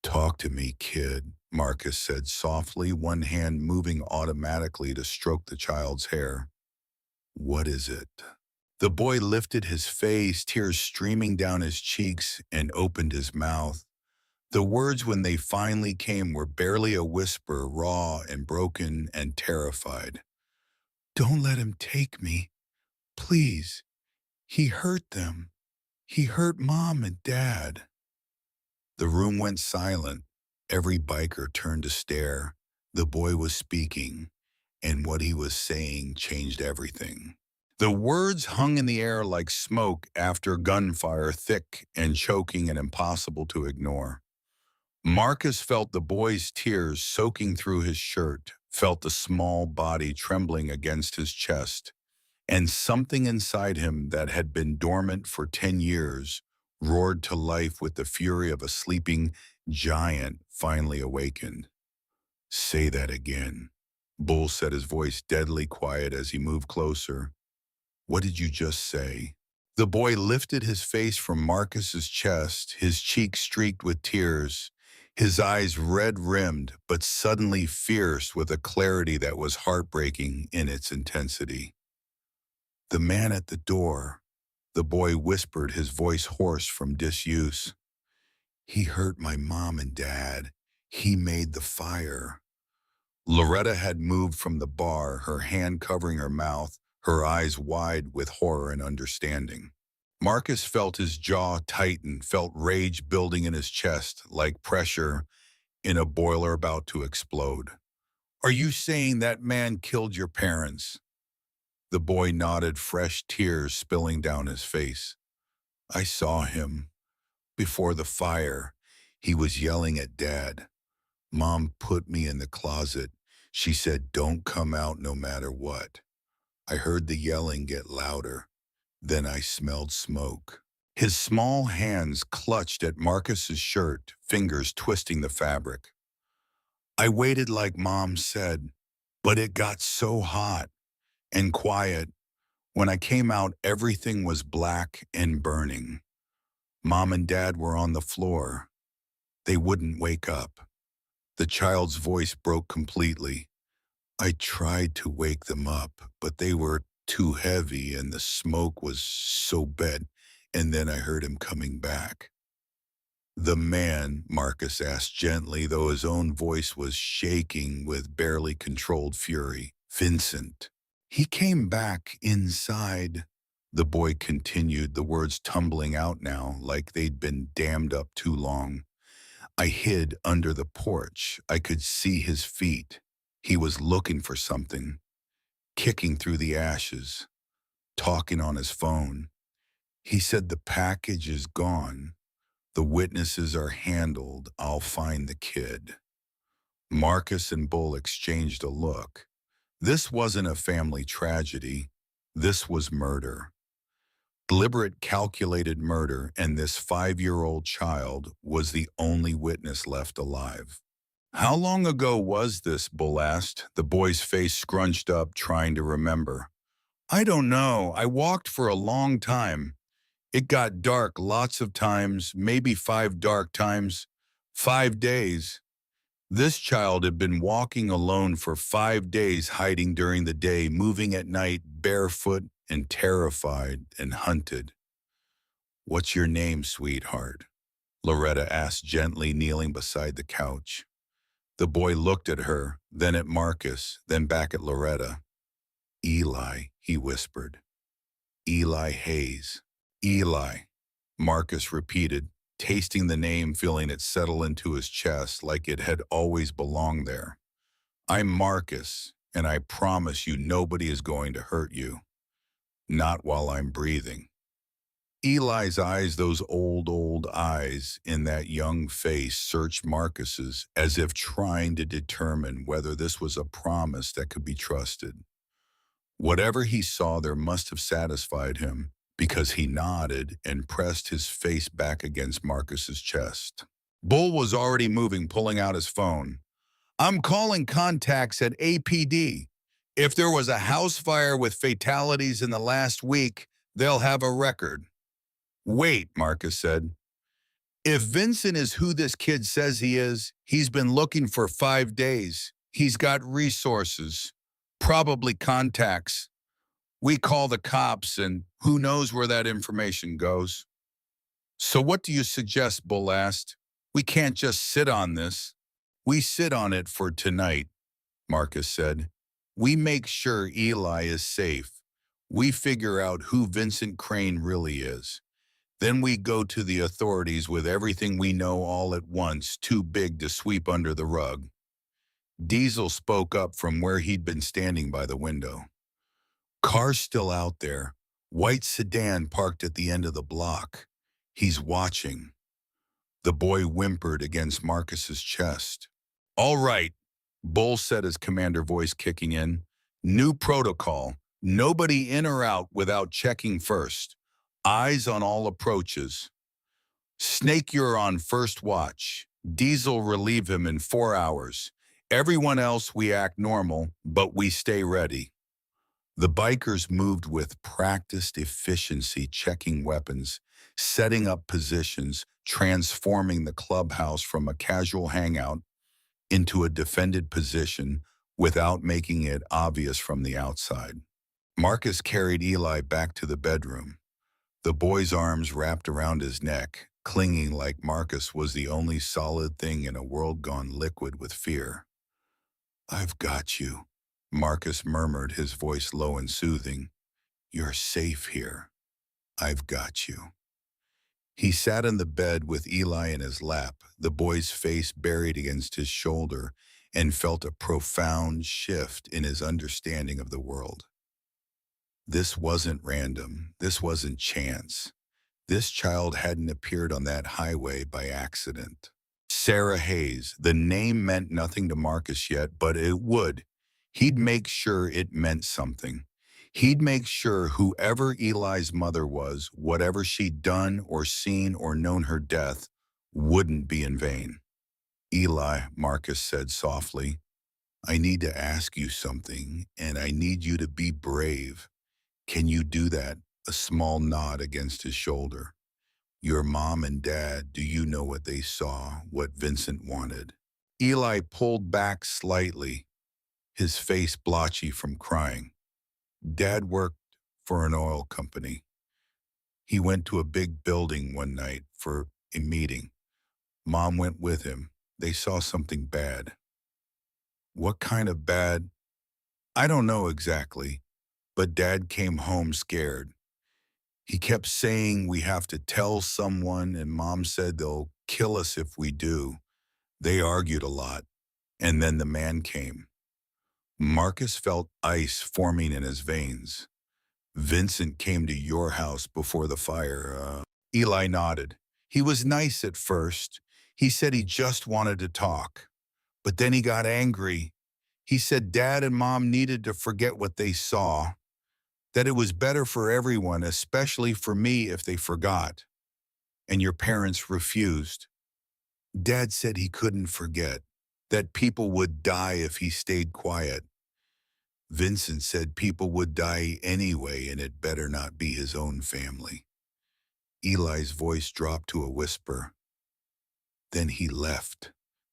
Talk to me, kid, Marcus said softly, one hand moving automatically to stroke the child's hair. What is it? The boy lifted his face, tears streaming down his cheeks, and opened his mouth. The words, when they finally came, were barely a whisper, raw and broken and terrified. Don't let him take me. Please. He hurt them. He hurt Mom and Dad. The room went silent. Every biker turned to stare. The boy was speaking, and what he was saying changed everything. The words hung in the air like smoke after gunfire, thick and choking and impossible to ignore. Marcus felt the boy's tears soaking through his shirt, felt the small body trembling against his chest, and something inside him that had been dormant for 10 years roared to life with the fury of a sleeping giant finally awakened. Say that again. Bull said, his voice deadly quiet as he moved closer. What did you just say? The boy lifted his face from Marcus's chest, his cheeks streaked with tears, his eyes red-rimmed but suddenly fierce with a clarity that was heartbreaking in its intensity. The man at the door, the boy whispered, his voice hoarse from disuse. He hurt my mom and dad. He made the fire. Loretta had moved from the bar, her hand covering her mouth, her eyes wide with horror and understanding. Marcus felt his jaw tighten, felt rage building in his chest like pressure in a boiler about to explode. Are you saying that man killed your parents? The boy nodded, fresh tears spilling down his face. I saw him before the fire. He was yelling at Dad. Mom put me in the closet. She said, don't come out no matter what. I heard the yelling get louder. Then I smelled smoke. His small hands clutched at Marcus's shirt, fingers twisting the fabric. I waited like Mom said, but it got so hot and quiet. When I came out, everything was black and burning. Mom and Dad were on the floor. They wouldn't wake up. The child's voice broke completely. I tried to wake them up, but they were too heavy and the smoke was so bad. And then I heard him coming back. The man, Marcus asked gently, though his own voice was shaking with barely controlled fury. Vincent. He came back inside. The boy continued, the words tumbling out now like they'd been dammed up too long. I hid under the porch. I could see his feet. He was looking for something, kicking through the ashes, talking on his phone. He said the package is gone. The witnesses are handled. I'll find the kid. Marcus and Bull exchanged a look. This wasn't a family tragedy. This was murder. Deliberate, calculated murder, and this 5-year-old child was the only witness left alive. How long ago was this, Bull asked, the boy's face scrunched up, trying to remember. I don't know. I walked for a long time. It got dark lots of times, maybe 5 dark times. 5 days. This child had been walking alone for 5 days, hiding during the day, moving at night, barefoot and terrified and hunted. What's your name, sweetheart? Loretta asked gently, kneeling beside the couch. The boy looked at her, then at Marcus, then back at Loretta. Eli, he whispered. Eli Hayes. Eli, Marcus repeated, tasting the name, feeling it settle into his chest like it had always belonged there. I'm Marcus, and I promise you nobody is going to hurt you. Not while I'm breathing. Eli's eyes, those old eyes in that young face, searched Marcus's as if trying to determine whether this was a promise that could be trusted. Whatever he saw there must have satisfied him, because he nodded and pressed his face back against Marcus's chest. Bull was already moving, pulling out his phone. I'm calling contacts at APD. If there was a house fire with fatalities in the last week, they'll have a record. Wait, Marcus said. If Vincent is who this kid says he is, he's been looking for 5 days. He's got resources, probably contacts. We call the cops, and who knows where that information goes. So what do you suggest, Bull asked. We can't just sit on this. We sit on it for tonight, Marcus said. We make sure Eli is safe. We figure out who Vincent Crane really is. Then we go to the authorities with everything we know all at once, too big to sweep under the rug. Diesel spoke up from where he'd been standing by the window. Car's still out there, white sedan parked at the end of the block. He's watching. The boy whimpered against Marcus's chest. All right, Bull said, his commander voice kicking in. New protocol. Nobody in or out without checking first. Eyes on all approaches. Snake, you're on first watch. Diesel, relieve him in 4 hours. Everyone else, we act normal, but we stay ready. The bikers moved with practiced efficiency, checking weapons, setting up positions, transforming the clubhouse from a casual hangout into a defended position without making it obvious from the outside. Marcus carried Eli back to the bedroom. The boy's arms wrapped around his neck, clinging like Marcus was the only solid thing in a world gone liquid with fear. I've got you, Marcus murmured, his voice low and soothing. You're safe here. I've got you. He sat in the bed with Eli in his lap, the boy's face buried against his shoulder, and felt a profound shift in his understanding of the world. This wasn't random. This wasn't chance. This child hadn't appeared on that highway by accident. Sarah Hayes. The name meant nothing to Marcus yet, but it would. He'd make sure it meant something. He'd make sure whoever Eli's mother was, whatever she'd done or seen or known her death, wouldn't be in vain. Eli, Marcus said softly, I need to ask you something, and I need you to be brave. Can you do that? A small nod against his shoulder. Your mom and dad, do you know what they saw, what Vincent wanted? Eli pulled back slightly, his face blotchy from crying. Dad worked for an oil company. He went to a big building one night for a meeting. Mom went with him. They saw something bad. What kind of bad? I don't know exactly, but Dad came home scared. He kept saying we have to tell someone, and Mom said they'll kill us if we do. They argued a lot, and then the man came. Marcus felt ice forming in his veins. Vincent came to your house before the fire. Eli nodded. He was nice at first. He said he just wanted to talk. But then he got angry. He said Dad and Mom needed to forget what they saw, that it was better for everyone, especially for me, if they forgot. And your parents refused. Dad said he couldn't forget, that people would die if he stayed quiet. Vincent said people would die anyway, and it better not be his own family. Eli's voice dropped to a whisper. Then he left.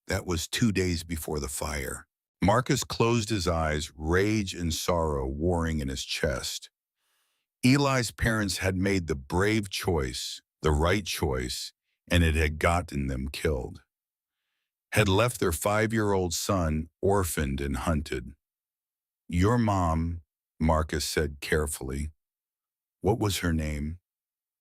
That was 2 days before the fire. Marcus closed his eyes, rage and sorrow warring in his chest. Eli's parents had made the brave choice, the right choice, and it had gotten them killed. Had left their 5-year-old son orphaned and hunted. Your mom, Marcus said carefully. What was her name?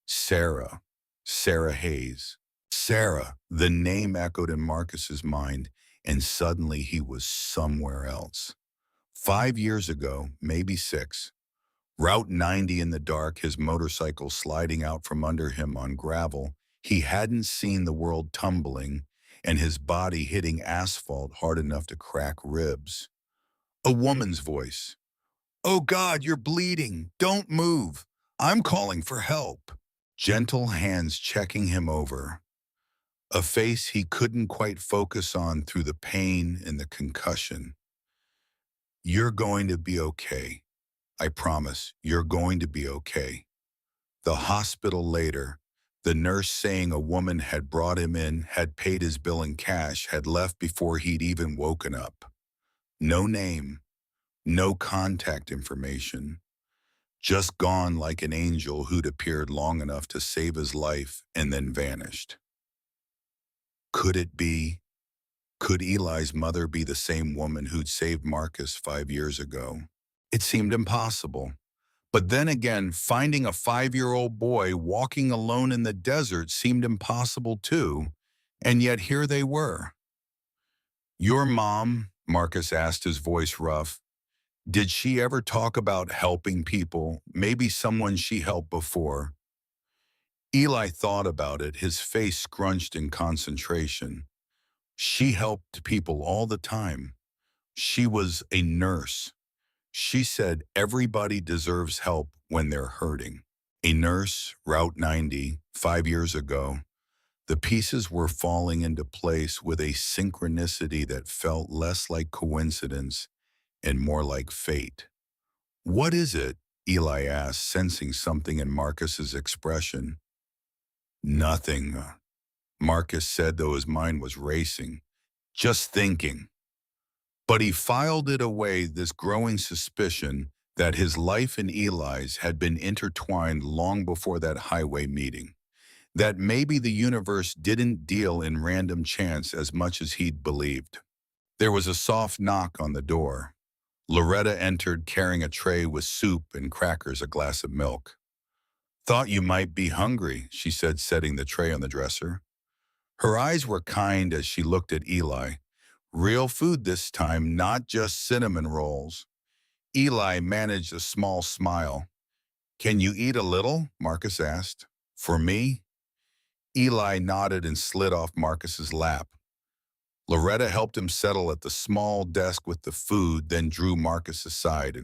Sarah. Sarah Hayes. Sarah. The name echoed in Marcus's mind, and suddenly he was somewhere else. 5 years ago, maybe 6. Route 90 in the dark, his motorcycle sliding out from under him on gravel. He hadn't seen the world tumbling, and his body hitting asphalt hard enough to crack ribs. A woman's voice. Oh God, you're bleeding. Don't move. I'm calling for help. Gentle hands checking him over. A face he couldn't quite focus on through the pain and the concussion. You're going to be okay. I promise, you're going to be okay. The hospital later, the nurse saying a woman had brought him in, had paid his bill in cash, had left before he'd even woken up. No name, no contact information. Just gone like an angel who'd appeared long enough to save his life and then vanished. Could it be? Could Eli's mother be the same woman who'd saved Marcus 5 years ago? It seemed impossible. But then again, finding a 5-year-old boy walking alone in the desert seemed impossible too, and yet here they were. Your mom, Marcus asked, his voice rough, did she ever talk about helping people, maybe someone she helped before? Eli thought about it, his face scrunched in concentration. She helped people all the time. She was a nurse. She said everybody deserves help when they're hurting. A nurse, Route 90, 5 years ago. The pieces were falling into place with a synchronicity that felt less like coincidence and more like fate. What is it? Eli asked, sensing something in Marcus's expression. Nothing, Marcus said, though his mind was racing. Just thinking. But he filed it away, this growing suspicion that his life and Eli's had been intertwined long before that highway meeting. That maybe the universe didn't deal in random chance as much as he'd believed. There was a soft knock on the door. Loretta entered carrying a tray with soup and crackers, a glass of milk. Thought you might be hungry, she said, setting the tray on the dresser. Her eyes were kind as she looked at Eli. Real food this time, not just cinnamon rolls. Eli managed a small smile. Can you eat a little? Marcus asked. For me? Eli nodded and slid off Marcus's lap. Loretta helped him settle at the small desk with the food, then drew Marcus aside.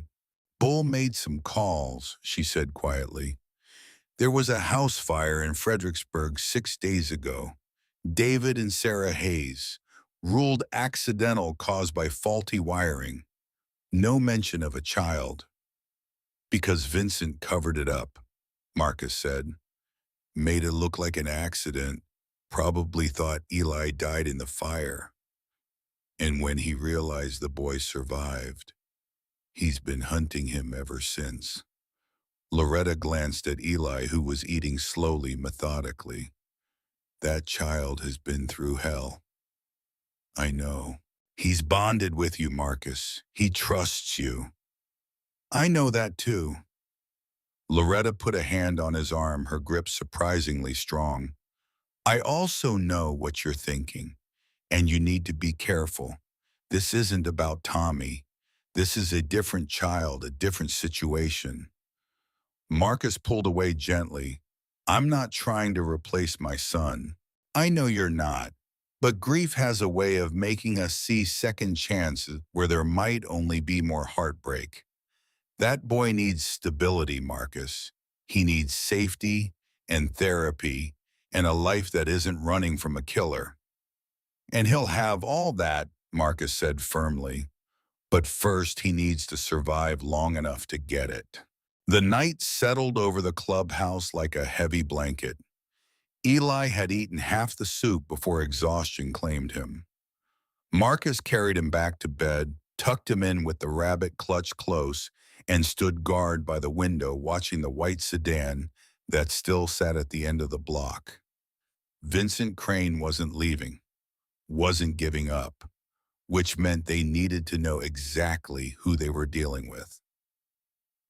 Bull made some calls, she said quietly. There was a house fire in Fredericksburg 6 days ago. David and Sarah Hayes, ruled accidental caused by faulty wiring. No mention of a child. Because Vincent covered it up, Marcus said. Made it look like an accident. Probably thought Eli died in the fire. And when he realized the boy survived, he's been hunting him ever since. Loretta glanced at Eli, who was eating slowly, methodically. That child has been through hell. I know. He's bonded with you, Marcus. He trusts you. I know that too. Loretta put a hand on his arm, her grip surprisingly strong. I also know what you're thinking, and you need to be careful. This isn't about Tommy. This is a different child, a different situation. Marcus pulled away gently. I'm not trying to replace my son. I know you're not. But grief has a way of making us see second chances where there might only be more heartbreak. That boy needs stability, Marcus. He needs safety and therapy and a life that isn't running from a killer. And he'll have all that, Marcus said firmly. But first he needs to survive long enough to get it. The night settled over the clubhouse like a heavy blanket. Eli had eaten half the soup before exhaustion claimed him. Marcus carried him back to bed, tucked him in with the rabbit clutched close, and stood guard by the window watching the white sedan that still sat at the end of the block. Vincent Crane wasn't leaving, wasn't giving up, which meant they needed to know exactly who they were dealing with.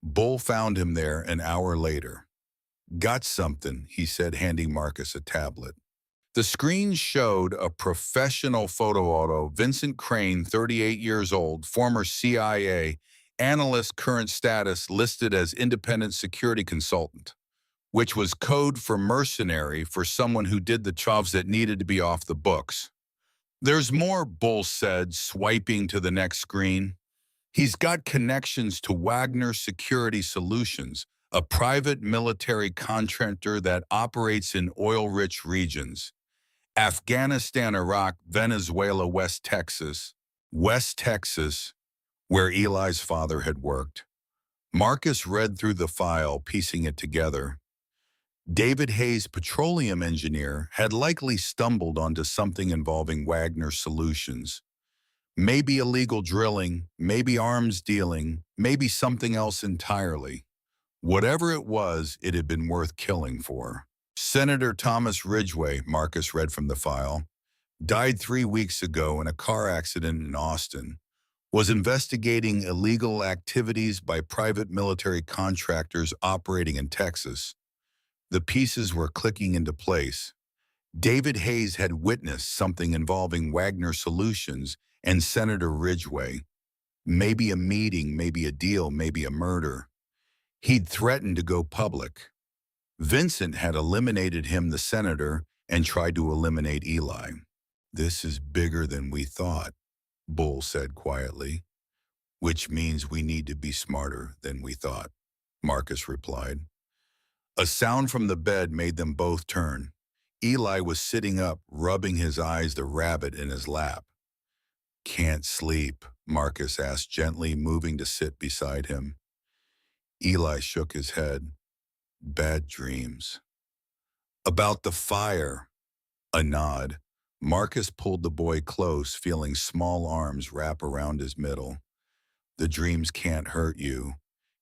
Bull found him there an hour later. Got something, he said, handing Marcus a tablet. The screen showed a professional photo auto, Vincent Crane, 38 years old, former CIA, analyst, current status listed as independent security consultant, which was code for mercenary for someone who did the jobs that needed to be off the books. There's more, Bull said, swiping to the next screen. He's got connections to Wagner Security Solutions, a private military contractor that operates in oil-rich regions. Afghanistan, Iraq, Venezuela, West Texas, where Eli's father had worked. Marcus read through the file, piecing it together. David Hayes, petroleum engineer, had likely stumbled onto something involving Wagner Solutions. Maybe illegal drilling, maybe arms dealing, maybe something else entirely. Whatever it was, it had been worth killing for. Senator Thomas Ridgway, Marcus read from the file, died 3 weeks ago in a car accident in Austin, was investigating illegal activities by private military contractors operating in Texas. The pieces were clicking into place. David Hayes had witnessed something involving Wagner Solutions and Senator Ridgway. Maybe a meeting, maybe a deal, maybe a murder. He'd threatened to go public. Vincent had eliminated him, the senator, and tried to eliminate Eli. This is bigger than we thought, Bull said quietly. Which means we need to be smarter than we thought, Marcus replied. A sound from the bed made them both turn. Eli was sitting up, rubbing his eyes, the rabbit in his lap. Can't sleep, Marcus asked gently, moving to sit beside him. Eli shook his head. Bad dreams. About the fire. A nod. Marcus pulled the boy close, feeling small arms wrap around his middle. The dreams can't hurt you,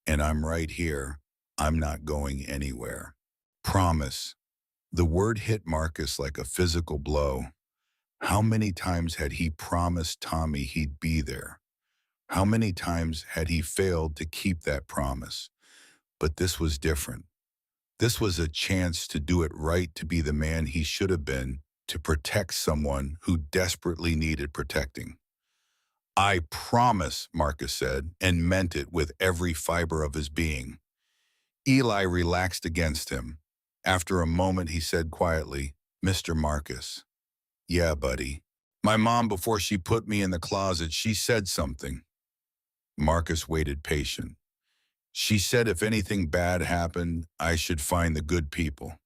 and I'm right here. I'm not going anywhere. Promise. The word hit Marcus like a physical blow. How many times had he promised Tommy he'd be there? How many times had he failed to keep that promise? But this was different. This was a chance to do it right, to be the man he should have been, to protect someone who desperately needed protecting. I promise, Marcus said, and meant it with every fiber of his being. Eli relaxed against him. After a moment, he said quietly, Mr. Marcus. Yeah, buddy. My mom, before she put me in the closet, she said something. Marcus waited patient. She said if anything bad happened, I should find the good people.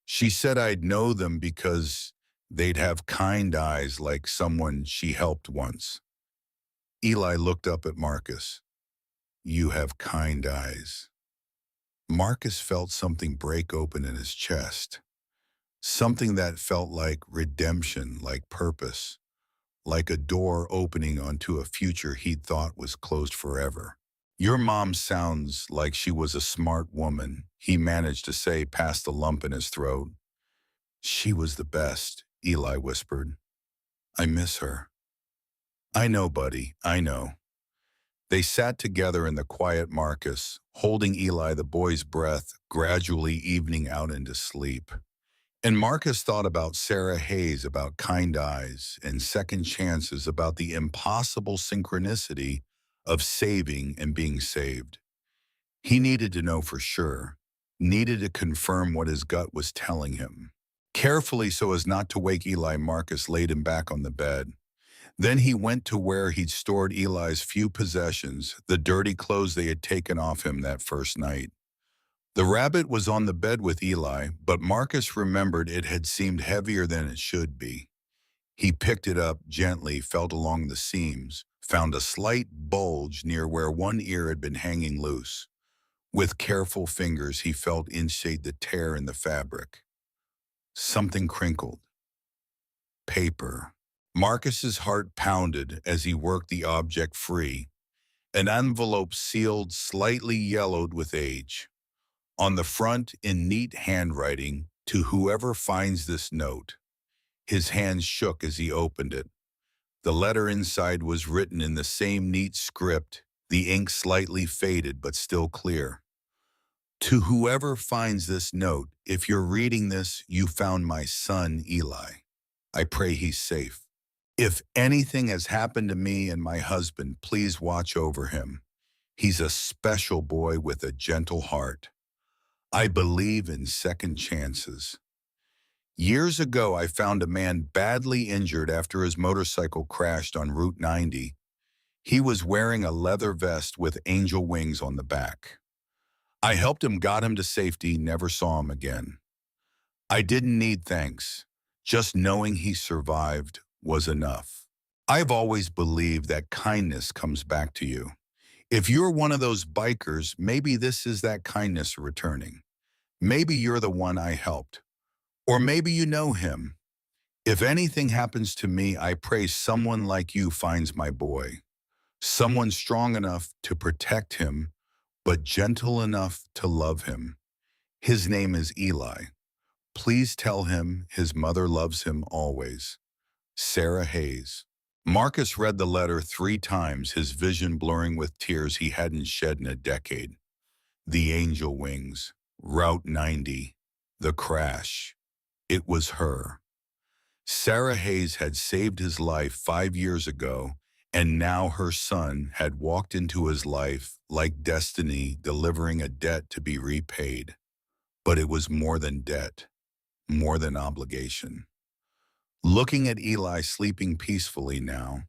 She said I'd know them because they'd have kind eyes like someone she helped once. Eli looked up at Marcus. You have kind eyes. Marcus felt something break open in his chest. Something that felt like redemption, like purpose, like a door opening onto a future he'd thought was closed forever. Your mom sounds like she was a smart woman, he managed to say past the lump in his throat. She was the best, Eli whispered. I miss her. I know, buddy, I know. They sat together in the quiet Marcus, holding Eli, the boy's breath, gradually evening out into sleep. And Marcus thought about Sarah Hayes, about kind eyes, and second chances, about the impossible synchronicity of saving and being saved. He needed to know for sure, needed to confirm what his gut was telling him. Carefully, so as not to wake Eli, Marcus laid him back on the bed. Then he went to where he'd stored Eli's few possessions, the dirty clothes they had taken off him that first night. The rabbit was on the bed with Eli, but Marcus remembered it had seemed heavier than it should be. He picked it up gently, felt along the seams, found a slight bulge near where one ear had been hanging loose. With careful fingers, he felt inside the tear in the fabric. Something crinkled. Paper. Marcus's heart pounded as he worked the object free. An envelope sealed, slightly yellowed with age. On the front, in neat handwriting, to whoever finds this note. His hands shook as he opened it. The letter inside was written in the same neat script, the ink slightly faded but still clear. To whoever finds this note, if you're reading this, you found my son, Eli. I pray he's safe. If anything has happened to me and my husband, please watch over him. He's a special boy with a gentle heart. I believe in second chances. Years ago, I found a man badly injured after his motorcycle crashed on Route 90. He was wearing a leather vest with angel wings on the back. I helped him, got him to safety, never saw him again. I didn't need thanks. Just knowing he survived was enough. I've always believed that kindness comes back to you. If you're one of those bikers, maybe this is that kindness returning. Maybe you're the one I helped. Or maybe you know him. If anything happens to me, I pray someone like you finds my boy. Someone strong enough to protect him, but gentle enough to love him. His name is Eli. Please tell him his mother loves him always. Sarah Hayes. Marcus read the letter 3 times, his vision blurring with tears he hadn't shed in a decade. The angel wings, Route 90, the crash. It was her. Sarah Hayes had saved his life 5 years ago, and now her son had walked into his life like destiny, delivering a debt to be repaid. But it was more than debt, more than obligation. Looking at Eli sleeping peacefully now,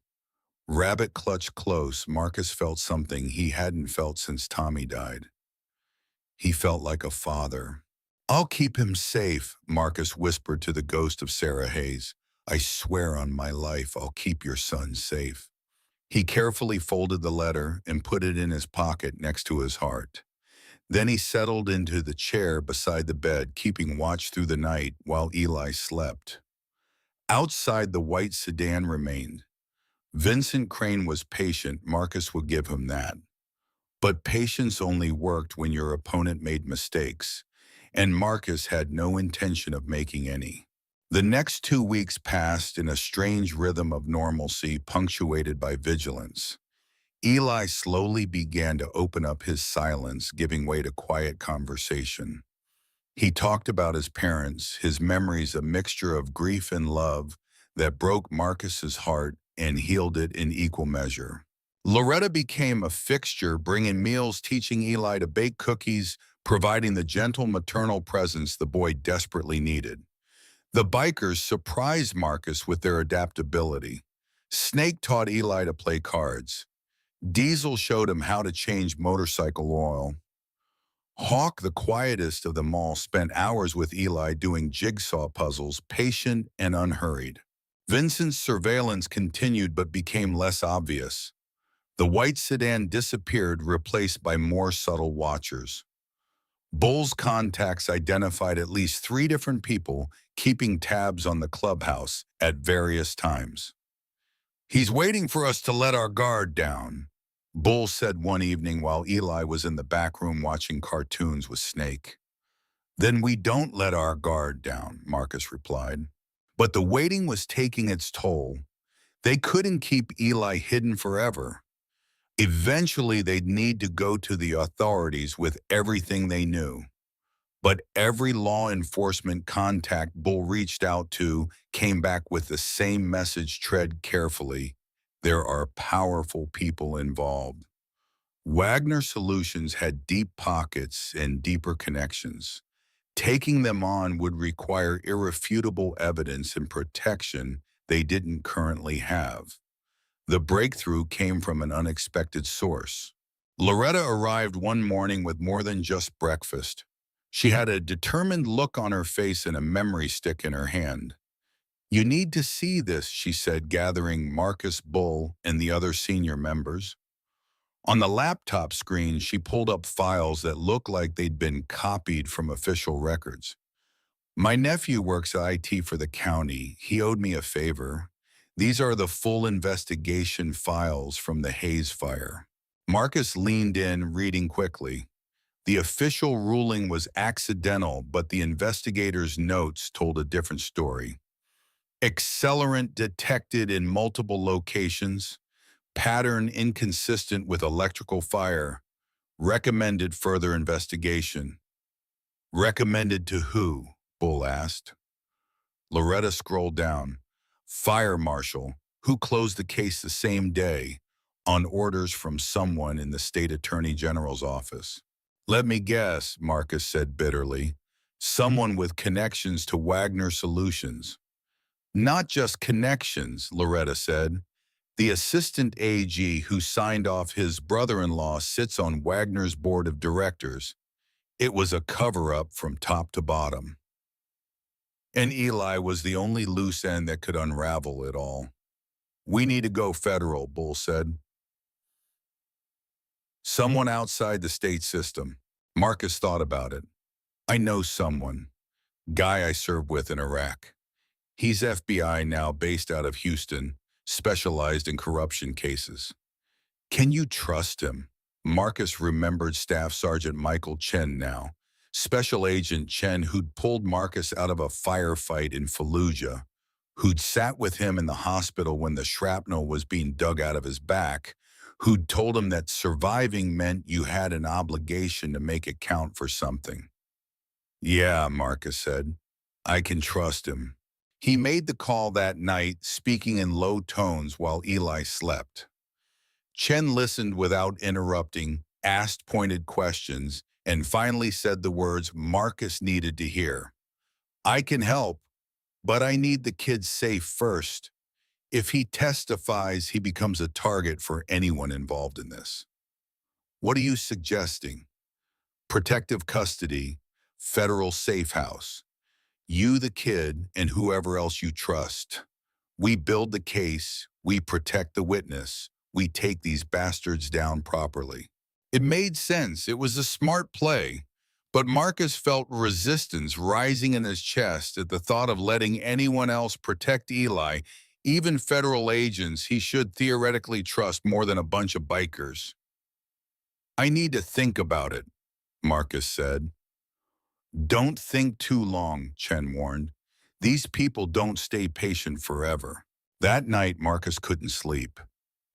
rabbit clutched close, Marcus felt something he hadn't felt since Tommy died. He felt like a father. I'll keep him safe, Marcus whispered to the ghost of Sarah Hayes. I swear on my life I'll keep your son safe. He carefully folded the letter and put it in his pocket next to his heart. Then he settled into the chair beside the bed, keeping watch through the night while Eli slept. Outside, the white sedan remained. Vincent Crane was patient, Marcus would give him that. But patience only worked when your opponent made mistakes, and Marcus had no intention of making any. The next 2 weeks passed in a strange rhythm of normalcy punctuated by vigilance. Eli slowly began to open up his silence, giving way to quiet conversation. He talked about his parents, his memories, a mixture of grief and love that broke Marcus's heart and healed it in equal measure. Loretta became a fixture, bringing meals, teaching Eli to bake cookies, providing the gentle maternal presence the boy desperately needed. The bikers surprised Marcus with their adaptability. Snake taught Eli to play cards. Diesel showed him how to change motorcycle oil. Hawk, the quietest of them all, spent hours with Eli doing jigsaw puzzles, patient and unhurried. Vincent's surveillance continued but became less obvious. The white sedan disappeared, replaced by more subtle watchers. Bull's contacts identified at least 3 different people keeping tabs on the clubhouse at various times. "He's waiting for us to let our guard down," Bull said one evening while Eli was in the back room watching cartoons with Snake. "Then we don't let our guard down," Marcus replied. But the waiting was taking its toll. They couldn't keep Eli hidden forever. Eventually, they'd need to go to the authorities with everything they knew. But every law enforcement contact Bull reached out to came back with the same message: tread carefully. There are powerful people involved. Wagner Solutions had deep pockets and deeper connections. Taking them on would require irrefutable evidence and protection they didn't currently have. The breakthrough came from an unexpected source. Loretta arrived one morning with more than just breakfast. She had a determined look on her face and a memory stick in her hand. "You need to see this," she said, gathering Marcus, Bull, and the other senior members. On the laptop screen, she pulled up files that looked like they'd been copied from official records. "My nephew works IT for the county. He owed me a favor. These are the full investigation files from the Hayes fire." Marcus leaned in, reading quickly. The official ruling was accidental, but the investigators' notes told a different story. "Accelerant detected in multiple locations. Pattern inconsistent with electrical fire. Recommended further investigation." "Recommended to who?" Bull asked. Loretta scrolled down. "Fire marshal, who closed the case the same day, on orders from someone in the state attorney general's office." "Let me guess," Marcus said bitterly. "Someone with connections to Wagner Solutions." "Not just connections," Loretta said. "The assistant AG who signed off his brother-in-law sits on Wagner's board of directors. It was a cover-up from top to bottom." And Eli was the only loose end that could unravel it all. "We need to go federal," Bull said. "Someone outside the state system." Marcus thought about it. "I know someone. Guy I served with in Iraq. He's FBI now, based out of Houston, specialized in corruption cases." "Can you trust him?" Marcus remembered Staff Sergeant Michael Chen now. Special Agent Chen, who'd pulled Marcus out of a firefight in Fallujah, who'd sat with him in the hospital when the shrapnel was being dug out of his back, who'd told him that surviving meant you had an obligation to make it count for something. "Yeah," Marcus said. "I can trust him." He made the call that night, speaking in low tones while Eli slept. Chen listened without interrupting, asked pointed questions, and finally said the words Marcus needed to hear. "I can help, but I need the kid safe first. If he testifies, he becomes a target for anyone involved in this." "What are you suggesting?" "Protective custody, federal safe house. You, the kid, and whoever else you trust. We build the case, we protect the witness, we take these bastards down properly." It made sense. It was a smart play. But Marcus felt resistance rising in his chest at the thought of letting anyone else protect Eli, even federal agents he should theoretically trust more than a bunch of bikers. "I need to think about it," Marcus said. "Don't think too long," Chen warned. "These people don't stay patient forever." That night, Marcus couldn't sleep.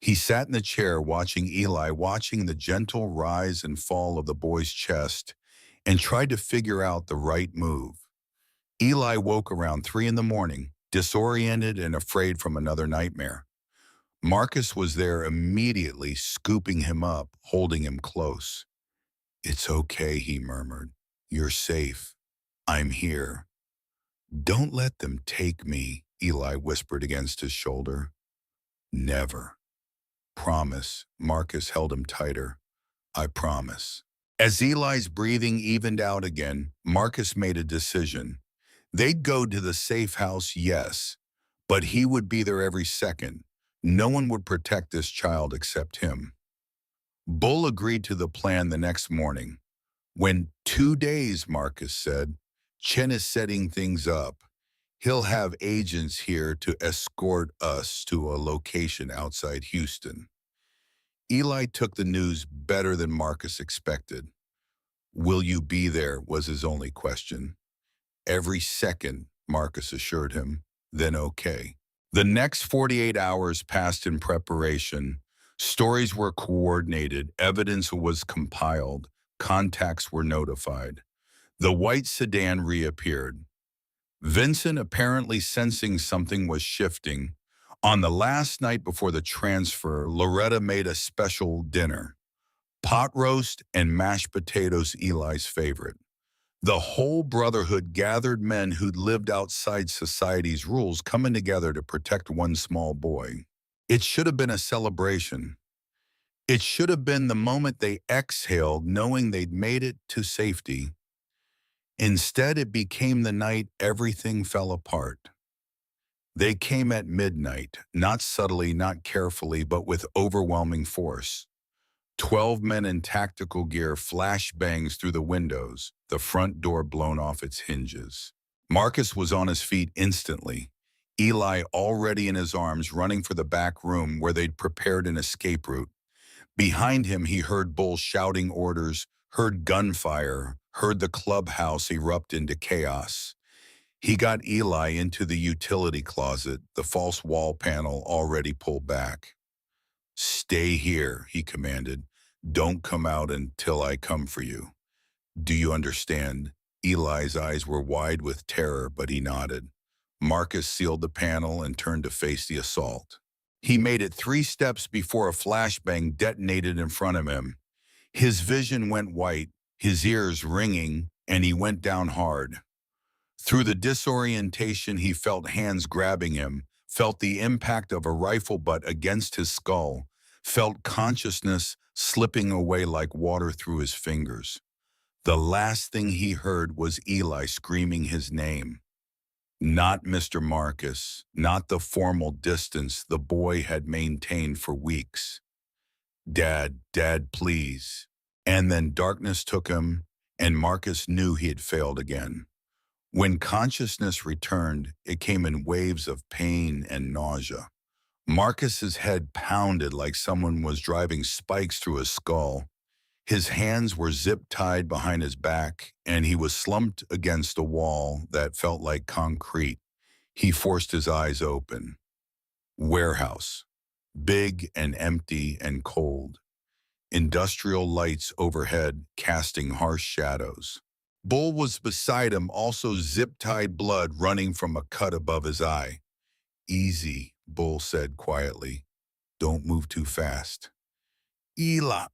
He sat in the chair watching Eli, watching the gentle rise and fall of the boy's chest, and tried to figure out the right move. Eli woke around 3 in the morning, disoriented and afraid from another nightmare. Marcus was there immediately, scooping him up, holding him close. "It's okay," he murmured. "You're safe. I'm here." Don't let them take me, Eli whispered against his shoulder. Never. Promise. Marcus held him tighter. I promise. As Eli's breathing evened out again, Marcus made a decision. They'd go to the safe house, yes, but he would be there every second. No one would protect this child except him. Bull agreed to the plan the next morning. When 2 days, Marcus said, Chen is setting things up. He'll have agents here to escort us to a location outside Houston. Eli took the news better than Marcus expected. Will you be there was his only question. Every second, Marcus assured him, then okay. The next 48 hours passed in preparation. Stories were coordinated, evidence was compiled, contacts were notified. The white sedan reappeared. Vincent, apparently sensing something was shifting. On the last night before the transfer, Loretta made a special dinner. Pot roast and mashed potatoes, Eli's favorite. The whole brotherhood gathered, men who'd lived outside society's rules, coming together to protect one small boy. It should have been a celebration. It should have been the moment they exhaled, knowing they'd made it to safety. Instead, it became the night everything fell apart. They came at midnight, not subtly, not carefully, but with overwhelming force. 12 men in tactical gear, flashbangs through the windows, the front door blown off its hinges. Marcus was on his feet instantly. Eli already in his arms, running for the back room where they'd prepared an escape route. Behind him, he heard Bull shouting orders, heard gunfire, heard the clubhouse erupt into chaos. He got Eli into the utility closet, the false wall panel already pulled back. Stay here, he commanded. Don't come out until I come for you. Do you understand? Eli's eyes were wide with terror, but he nodded. Marcus sealed the panel and turned to face the assault. He made it 3 steps before a flashbang detonated in front of him. His vision went white, his ears ringing, and he went down hard. Through the disorientation, he felt hands grabbing him, felt the impact of a rifle butt against his skull, felt consciousness slipping away like water through his fingers. The last thing he heard was Eli screaming his name. Not Mr. Marcus, not the formal distance the boy had maintained for weeks. Dad, Dad, please. And then darkness took him, and Marcus knew he had failed again. When consciousness returned, it came in waves of pain and nausea. Marcus's head pounded like someone was driving spikes through his skull. His hands were zip-tied behind his back, and he was slumped against a wall that felt like concrete. He forced his eyes open. Warehouse. Big and empty and cold. Industrial lights overhead casting harsh shadows. Bull was beside him, also zip-tied, blood running from a cut above his eye. Easy, Bull said quietly. Don't move too fast. Eli,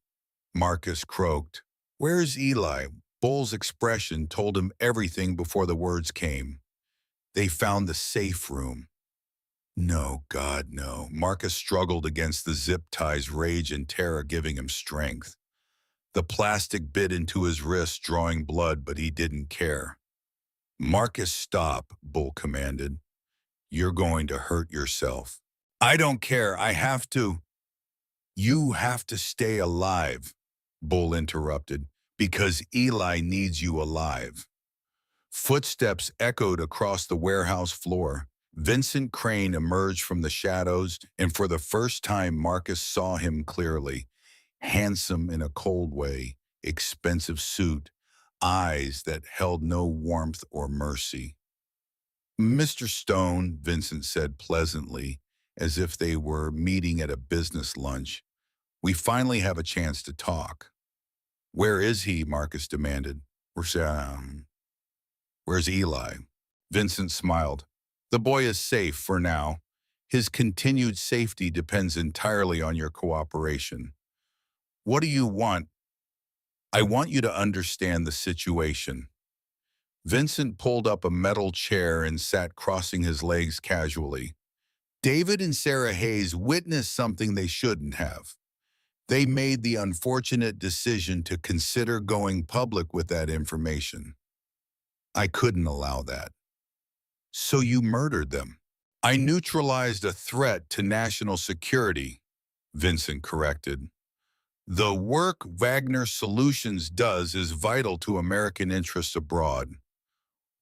Marcus croaked. Where's Eli? Bull's expression told him everything before the words came. They found the safe room. No, God, no. Marcus struggled against the zip ties, rage and terror giving him strength. The plastic bit into his wrist, drawing blood, but he didn't care. Marcus, stop, Bull commanded. You're going to hurt yourself. I don't care. I have to. You have to stay alive, Bull interrupted, because Eli needs you alive. Footsteps echoed across the warehouse floor. Vincent Crane emerged from the shadows, and for the first time Marcus saw him clearly. Handsome in a cold way, expensive suit, eyes that held no warmth or mercy. Mr. Stone, Vincent said pleasantly, as if they were meeting at a business lunch. We finally have a chance to talk. Where is he? Marcus demanded. Where's Eli? Vincent smiled. The boy is safe for now. His continued safety depends entirely on your cooperation. What do you want? I want you to understand the situation. Vincent pulled up a metal chair and sat crossing his legs casually. David and Sarah Hayes witnessed something they shouldn't have. They made the unfortunate decision to consider going public with that information. I couldn't allow that. So you murdered them. I neutralized a threat to national security, Vincent corrected. The work Wagner Solutions does is vital to American interests abroad.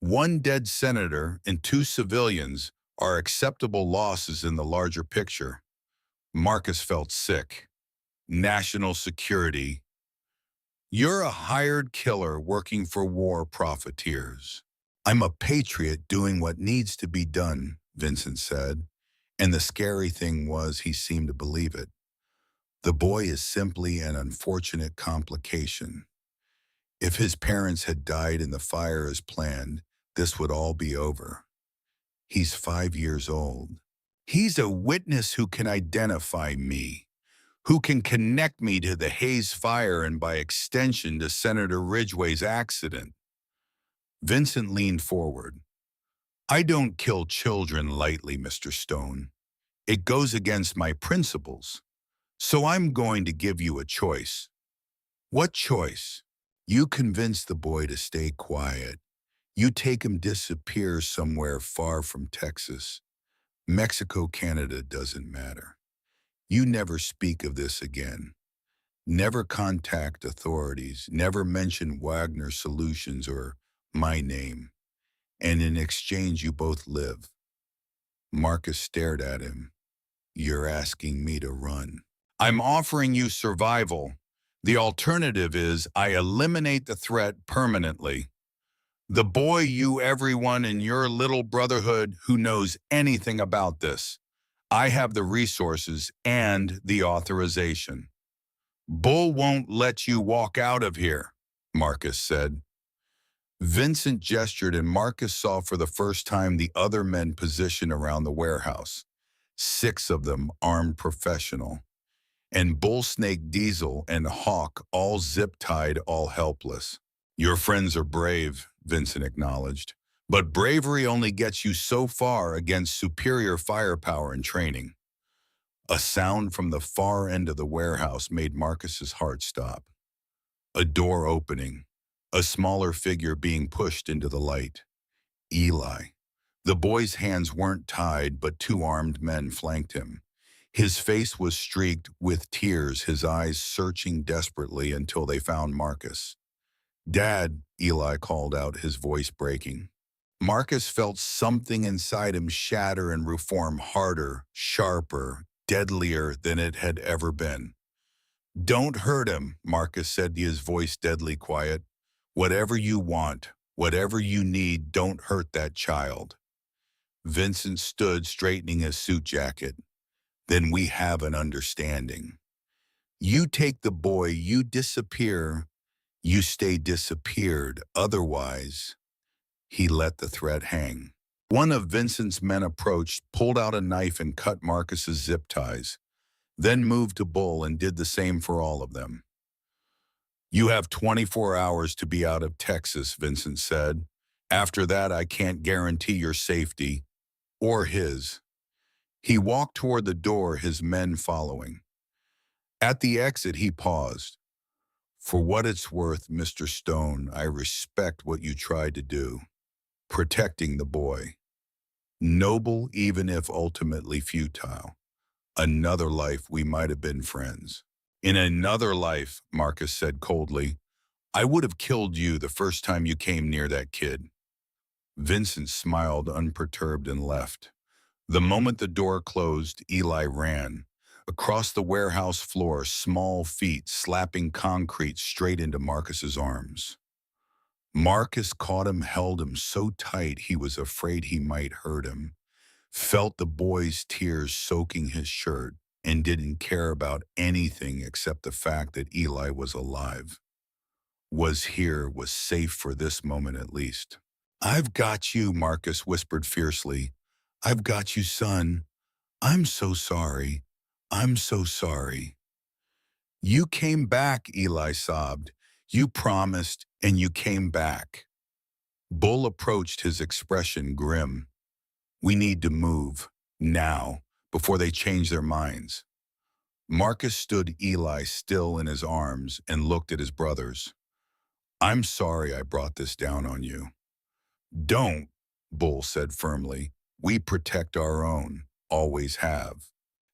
One dead senator and two civilians are acceptable losses in the larger picture. Marcus felt sick. National security. You're a hired killer working for war profiteers. I'm a patriot doing what needs to be done, Vincent said. And the scary thing was he seemed to believe it. The boy is simply an unfortunate complication. If his parents had died in the fire as planned, this would all be over. He's 5 years old. He's a witness who can identify me, who can connect me to the Hayes fire and by extension to Senator Ridgway's accident. Vincent leaned forward. I don't kill children lightly, Mr. Stone. It goes against my principles. So I'm going to give you a choice. What choice? You convince the boy to stay quiet. You take him disappear somewhere far from Texas. Mexico, Canada doesn't matter. You never speak of this again. Never contact authorities. Never mention Wagner Solutions or my name. And in exchange, you both live. Marcus stared at him. You're asking me to run. I'm offering you survival. The alternative is I eliminate the threat permanently. The boy, you, everyone in your little brotherhood who knows anything about this. I have the resources and the authorization. Bull won't let you walk out of here, Marcus said. Vincent gestured and Marcus saw for the first time the other men positioned around the warehouse. 6 of them armed professional. And Bullsnake Diesel and Hawk all zip-tied, all helpless. Your friends are brave, Vincent acknowledged. But bravery only gets you so far against superior firepower and training. A sound from the far end of the warehouse made Marcus's heart stop. A door opening, a smaller figure being pushed into the light. Eli. The boy's hands weren't tied, but 2 armed men flanked him. His face was streaked with tears, his eyes searching desperately until they found Marcus. Dad, Eli called out, his voice breaking. Marcus felt something inside him shatter and reform harder, sharper, deadlier than it had ever been. Don't hurt him, Marcus said, his voice deadly quiet. Whatever you want, whatever you need, don't hurt that child. Vincent stood, straightening his suit jacket. Then we have an understanding. You take the boy, you disappear, you stay disappeared. Otherwise, he let the threat hang. One of Vincent's men approached, pulled out a knife and cut Marcus's zip ties, then moved to Bull and did the same for all of them. You have 24 hours to be out of Texas, Vincent said. After that, I can't guarantee your safety, or his. He walked toward the door, his men following. At the exit, he paused. For what it's worth, Mr. Stone, I respect what you tried to do. Protecting the boy. Noble, even if ultimately futile. Another life, we might have been friends. In another life, Marcus said coldly, I would have killed you the first time you came near that kid. Vincent smiled unperturbed and left. The moment the door closed, Eli ran. Across the warehouse floor, small feet slapping concrete straight into Marcus's arms. Marcus caught him, held him so tight he was afraid he might hurt him, felt the boy's tears soaking his shirt, and didn't care about anything except the fact that Eli was alive. Was here, was safe for this moment at least. I've got you, Marcus whispered fiercely. I've got you, son. I'm so sorry. I'm so sorry. You came back, Eli sobbed. You promised, and you came back. Bull approached, his expression grim. We need to move, now, before they change their minds. Marcus stood Eli still in his arms and looked at his brothers. I'm sorry I brought this down on you. Don't, Bull said firmly. We protect our own, always have.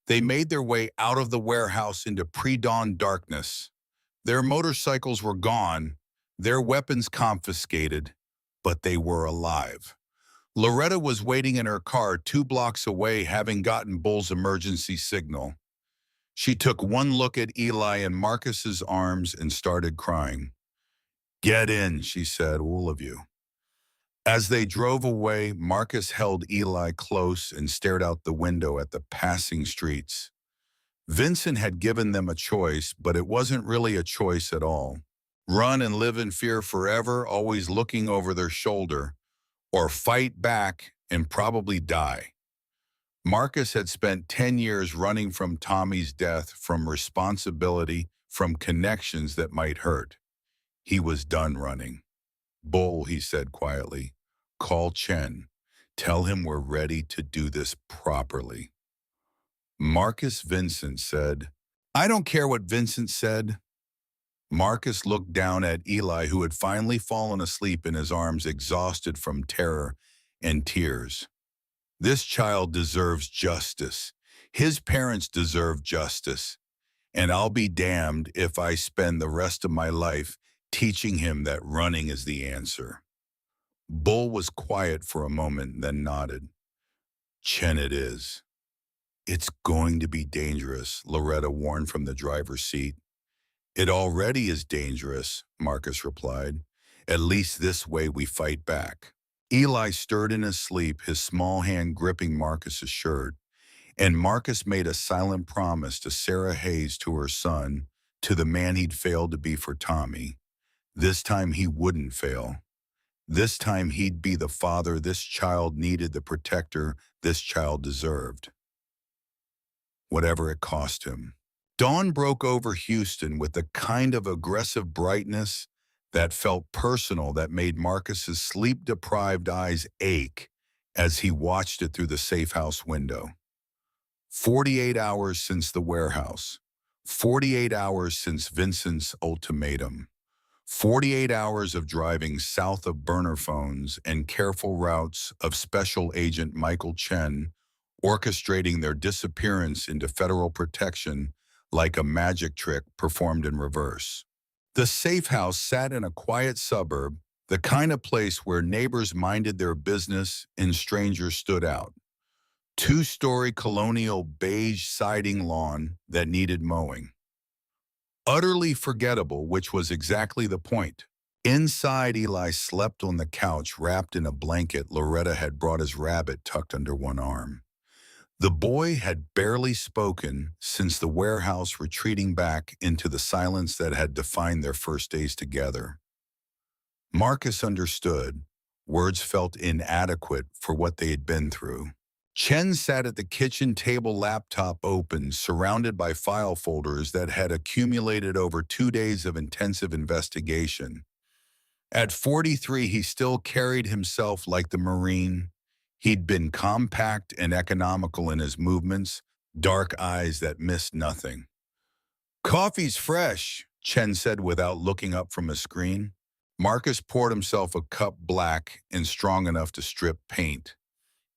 They made their way out of the warehouse into pre-dawn darkness. Their motorcycles were gone, their weapons confiscated, but they were alive. Loretta was waiting in her car 2 blocks away, having gotten Bull's emergency signal. She took one look at Eli and Marcus's arms and started crying. Get in, she said, all of you. As they drove away, Marcus held Eli close and stared out the window at the passing streets. Vincent had given them a choice, but it wasn't really a choice at all. Run and live in fear forever, always looking over their shoulder, or fight back and probably die. Marcus had spent 10 years running from Tommy's death, from responsibility, from connections that might hurt. He was done running. Bull, he said quietly, call Chen. Tell him we're ready to do this properly. Marcus Vincent said, I don't care what Vincent said. Marcus looked down at Eli, who had finally fallen asleep in his arms, exhausted from terror and tears. This child deserves justice. His parents deserve justice. And I'll be damned if I spend the rest of my life teaching him that running is the answer. Bull was quiet for a moment, then nodded. Chen, it is. It's going to be dangerous, Loretta warned from the driver's seat. It already is dangerous, Marcus replied. At least this way we fight back. Eli stirred in his sleep, his small hand gripping Marcus's shirt, and Marcus made a silent promise to Sarah Hayes, to her son, to the man he'd failed to be for Tommy. This time he wouldn't fail. This time he'd be the father this child needed, the protector this child deserved. Whatever it cost him. Dawn broke over Houston with the kind of aggressive brightness that felt personal, that made Marcus's sleep-deprived eyes ache as he watched it through the safe house window. 48 hours since the warehouse. 48 hours since Vincent's ultimatum. 48 hours of driving south of burner phones and careful routes of Special Agent Michael Chen, orchestrating their disappearance into federal protection like a magic trick performed in reverse. The safe house sat in a quiet suburb, the kind of place where neighbors minded their business and strangers stood out. 2-story colonial beige siding lawn that needed mowing. Utterly forgettable, which was exactly the point. Inside, Eli slept on the couch wrapped in a blanket Loretta had brought his rabbit tucked under one arm. The boy had barely spoken since the warehouse, retreating back into the silence that had defined their first days together. Marcus understood. Words felt inadequate for what they had been through. Chen sat at the kitchen table, laptop open, surrounded by file folders that had accumulated over 2 days of intensive investigation. At 43, he still carried himself like the Marine. He'd been compact and economical in his movements, dark eyes that missed nothing. Coffee's fresh, Chen said without looking up from a screen. Marcus poured himself a cup, black and strong enough to strip paint.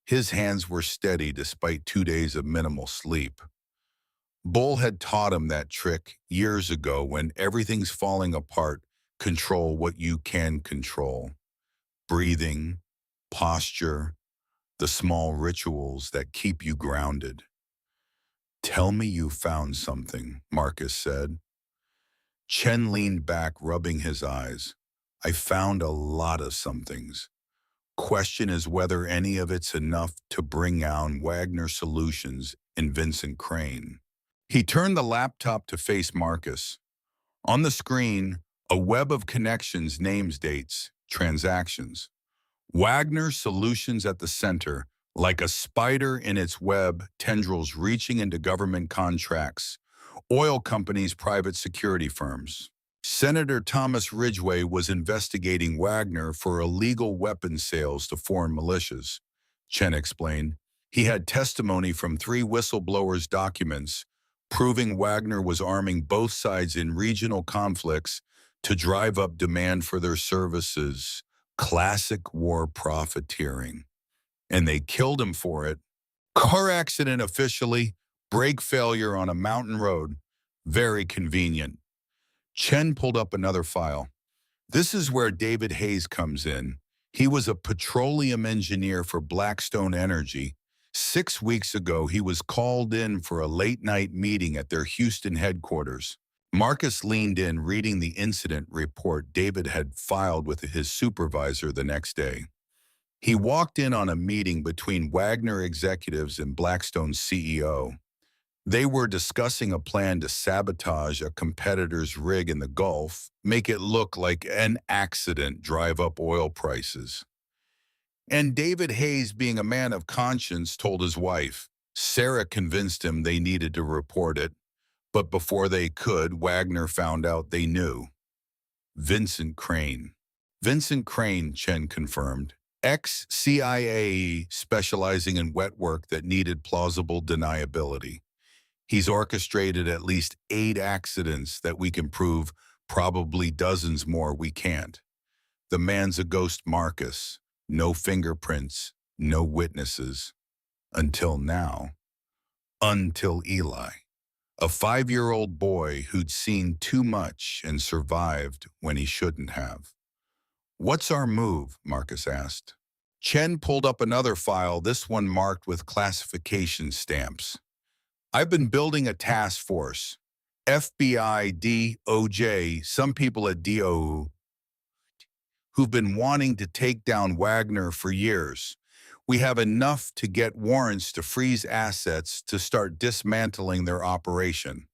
His hands were steady despite 2 days of minimal sleep. Bull had taught him that trick years ago: when everything's falling apart, control what you can control. Breathing, posture, the small rituals that keep you grounded. Tell me you found something, Marcus said. Chen leaned back, rubbing his eyes. I found a lot of somethings. Question is whether any of it's enough to bring down Wagner Solutions and Vincent Crane. He turned the laptop to face Marcus. On the screen, a web of connections, names, dates, transactions. Wagner Solutions at the center, like a spider in its web, tendrils reaching into government contracts, oil companies, private security firms. Senator Thomas Ridgway was investigating Wagner for illegal weapons sales to foreign militias, Chen explained. He had testimony from 3 whistleblowers' documents proving Wagner was arming both sides in regional conflicts to drive up demand for their services. Classic war profiteering. And they killed him for it. Car accident officially, brake failure on a mountain road. Very convenient. Chen pulled up another file. This is where David Hayes comes in. He was a petroleum engineer for Blackstone Energy. 6 weeks ago, he was called in for a late-night meeting at their Houston headquarters. Marcus leaned in, reading the incident report David had filed with his supervisor the next day. He walked in on a meeting between Wagner executives and Blackstone's CEO. They were discussing a plan to sabotage a competitor's rig in the Gulf, make it look like an accident, drive up oil prices. And David Hayes, being a man of conscience, told his wife. Sarah convinced him they needed to report it, but before they could, Wagner found out they knew. Vincent Crane. Vincent Crane, Chen confirmed. Ex-CIA specializing in wet work that needed plausible deniability. He's orchestrated at least 8 accidents that we can prove, probably dozens more we can't. The man's a ghost, Marcus. No fingerprints, no witnesses. Until now. Until Eli. A 5-year-old boy who'd seen too much and survived when he shouldn't have. What's our move? Marcus asked. Chen pulled up another file, this one marked with classification stamps. I've been building a task force. FBI, DOJ, some people at DOU, who've been wanting to take down Wagner for years. We have enough to get warrants to freeze assets to start dismantling their operation.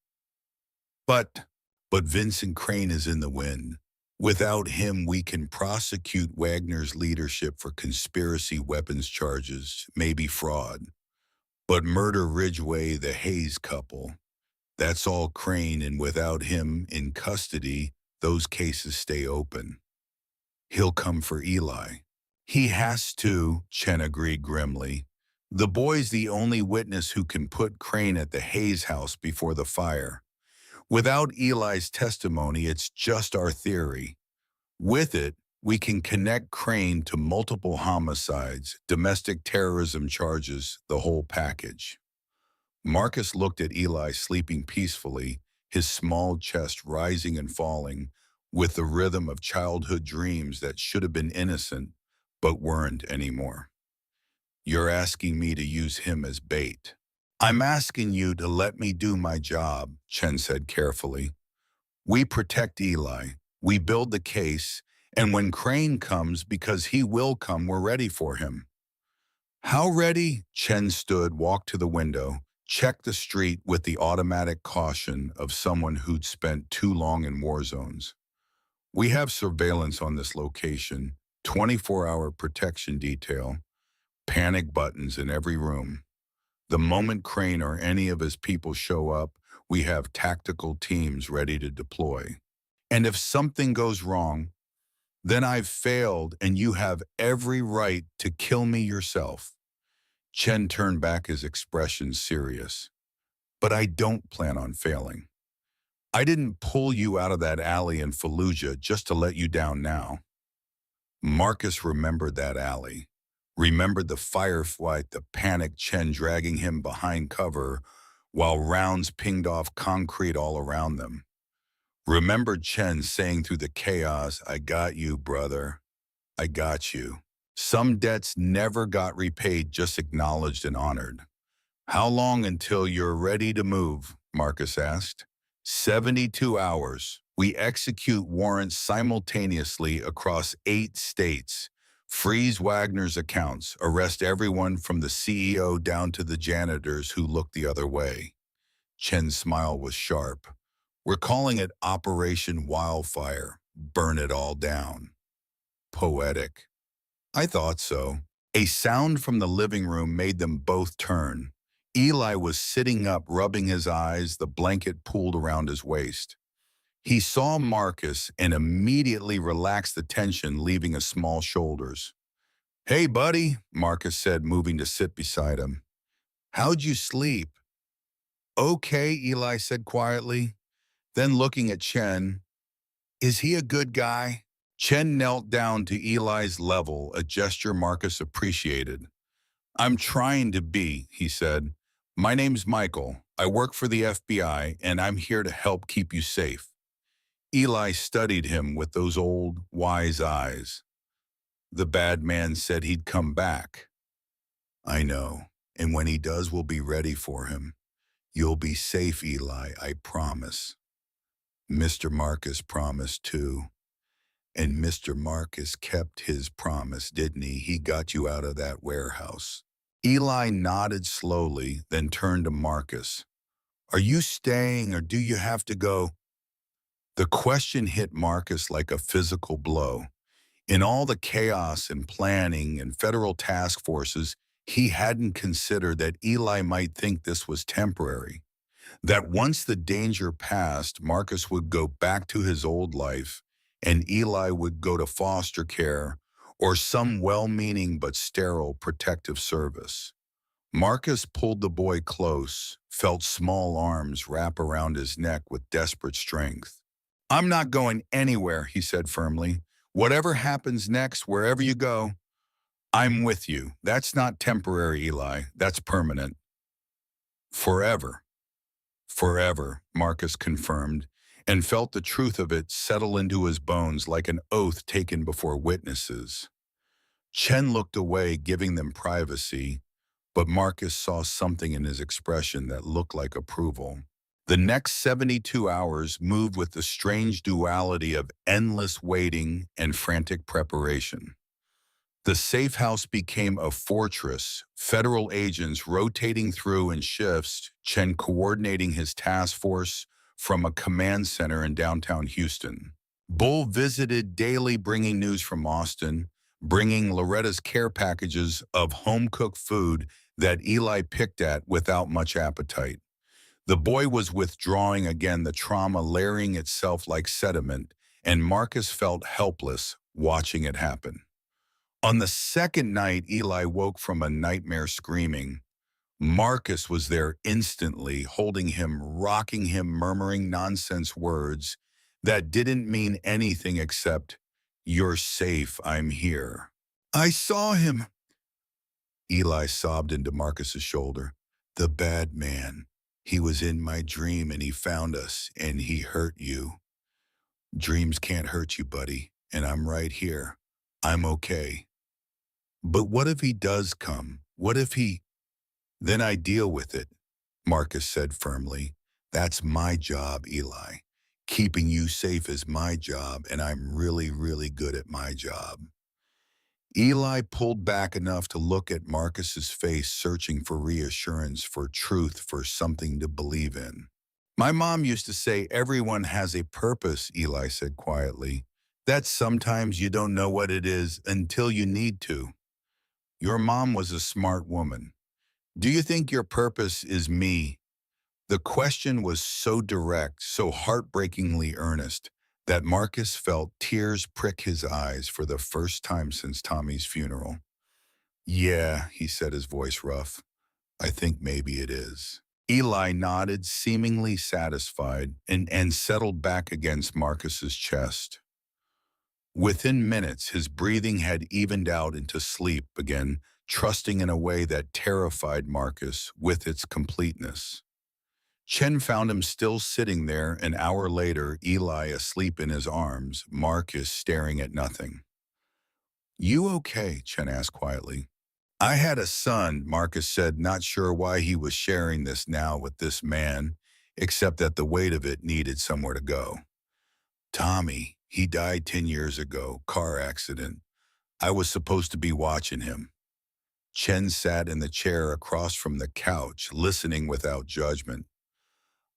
But Vincent Crane is in the wind. Without him, we can prosecute Wagner's leadership for conspiracy weapons charges, maybe fraud. But murder Ridgway, the Hayes couple, that's all Crane, and without him in custody, those cases stay open. He'll come for Eli. He has to, Chen agreed grimly. The boy's the only witness who can put Crane at the Hayes house before the fire. Without Eli's testimony, it's just our theory. With it, we can connect Crane to multiple homicides, domestic terrorism charges, the whole package. Marcus looked at Eli sleeping peacefully, his small chest rising and falling, with the rhythm of childhood dreams that should have been innocent, but weren't anymore. You're asking me to use him as bait. I'm asking you to let me do my job, Chen said carefully. We protect Eli, we build the case, and when Crane comes, because he will come, we're ready for him. How ready? Chen stood, walked to the window, checked the street with the automatic caution of someone who'd spent too long in war zones. We have surveillance on this location, 24-hour protection detail, panic buttons in every room. The moment Crane or any of his people show up, we have tactical teams ready to deploy. And if something goes wrong, then I've failed and you have every right to kill me yourself. Chen turned back, his expression serious. But I don't plan on failing. I didn't pull you out of that alley in Fallujah just to let you down now. Marcus remembered that alley, remembered the firefight, the panicked Chen dragging him behind cover while rounds pinged off concrete all around them. Remembered Chen saying through the chaos, I got you, brother. I got you. Some debts never got repaid, just acknowledged and honored. How long until you're ready to move? Marcus asked. 72 hours. We execute warrants simultaneously across 8 states. Freeze Wagner's accounts. Arrest everyone from the CEO down to the janitors who looked the other way. Chen's smile was sharp. We're calling it Operation Wildfire. Burn it all down. Poetic. I thought so. A sound from the living room made them both turn. Eli was sitting up, rubbing his eyes, the blanket pulled around his waist. He saw Marcus and immediately relaxed the tension, leaving a small shoulders. "Hey, buddy," Marcus said, moving to sit beside him. "How'd you sleep?" "Okay," Eli said quietly. Then looking at Chen, "Is he a good guy?" Chen knelt down to Eli's level, a gesture Marcus appreciated. "I'm trying to be," he said. "My name's Michael. I work for the FBI, and I'm here to help keep you safe." Eli studied him with those old, wise eyes. "The bad man said he'd come back." "I know, and when he does, we'll be ready for him. You'll be safe, Eli, I promise." Mr. Marcus promised too. And Mr. Marcus kept his promise, didn't he? He got you out of that warehouse. Eli nodded slowly, then turned to Marcus. "Are you staying or do you have to go?" The question hit Marcus like a physical blow. In all the chaos and planning and federal task forces, he hadn't considered that Eli might think this was temporary. That once the danger passed, Marcus would go back to his old life, and Eli would go to foster care or some well-meaning but sterile protective service. Marcus pulled the boy close, felt small arms wrap around his neck with desperate strength. "I'm not going anywhere," he said firmly. "Whatever happens next, wherever you go, I'm with you. That's not temporary, Eli. That's permanent. Forever." "Forever," Marcus confirmed, and felt the truth of it settle into his bones like an oath taken before witnesses. Chen looked away, giving them privacy, but Marcus saw something in his expression that looked like approval. The next 72 hours moved with the strange duality of endless waiting and frantic preparation. The safe house became a fortress, federal agents rotating through in shifts, Chen coordinating his task force from a command center in downtown Houston. Bull visited daily, bringing news from Austin, bringing Loretta's care packages of home-cooked food that Eli picked at without much appetite. The boy was withdrawing again, the trauma layering itself like sediment, and Marcus felt helpless watching it happen. On the second night, Eli woke from a nightmare screaming. Marcus was there instantly, holding him, rocking him, murmuring nonsense words that didn't mean anything except, "You're safe, I'm here." "I saw him," Eli sobbed into Marcus's shoulder. "The bad man. He was in my dream and he found us and he hurt you." "Dreams can't hurt you, buddy, and I'm right here. I'm okay." "But what if he does come? What if he—" "Then I deal with it," Marcus said firmly. "That's my job, Eli. Keeping you safe is my job, and I'm really, really good at my job." Eli pulled back enough to look at Marcus's face, searching for reassurance, for truth, for something to believe in. "My mom used to say everyone has a purpose," Eli said quietly. "That sometimes you don't know what it is until you need to. Your mom was a smart woman. Do you think your purpose is me?" The question was so direct, so heartbreakingly earnest, that Marcus felt tears prick his eyes for the first time since Tommy's funeral. "Yeah," he said, his voice rough. "I think maybe it is." Eli nodded, seemingly satisfied, and settled back against Marcus's chest. Within minutes, his breathing had evened out into sleep again, trusting in a way that terrified Marcus with its completeness. Chen found him still sitting there an hour later, Eli asleep in his arms, Marcus staring at nothing. "You okay?" Chen asked quietly. "I had a son," Marcus said, not sure why he was sharing this now with this man, except that the weight of it needed somewhere to go. "Tommy, he died 10 years ago, car accident. I was supposed to be watching him." Chen sat in the chair across from the couch, listening without judgment.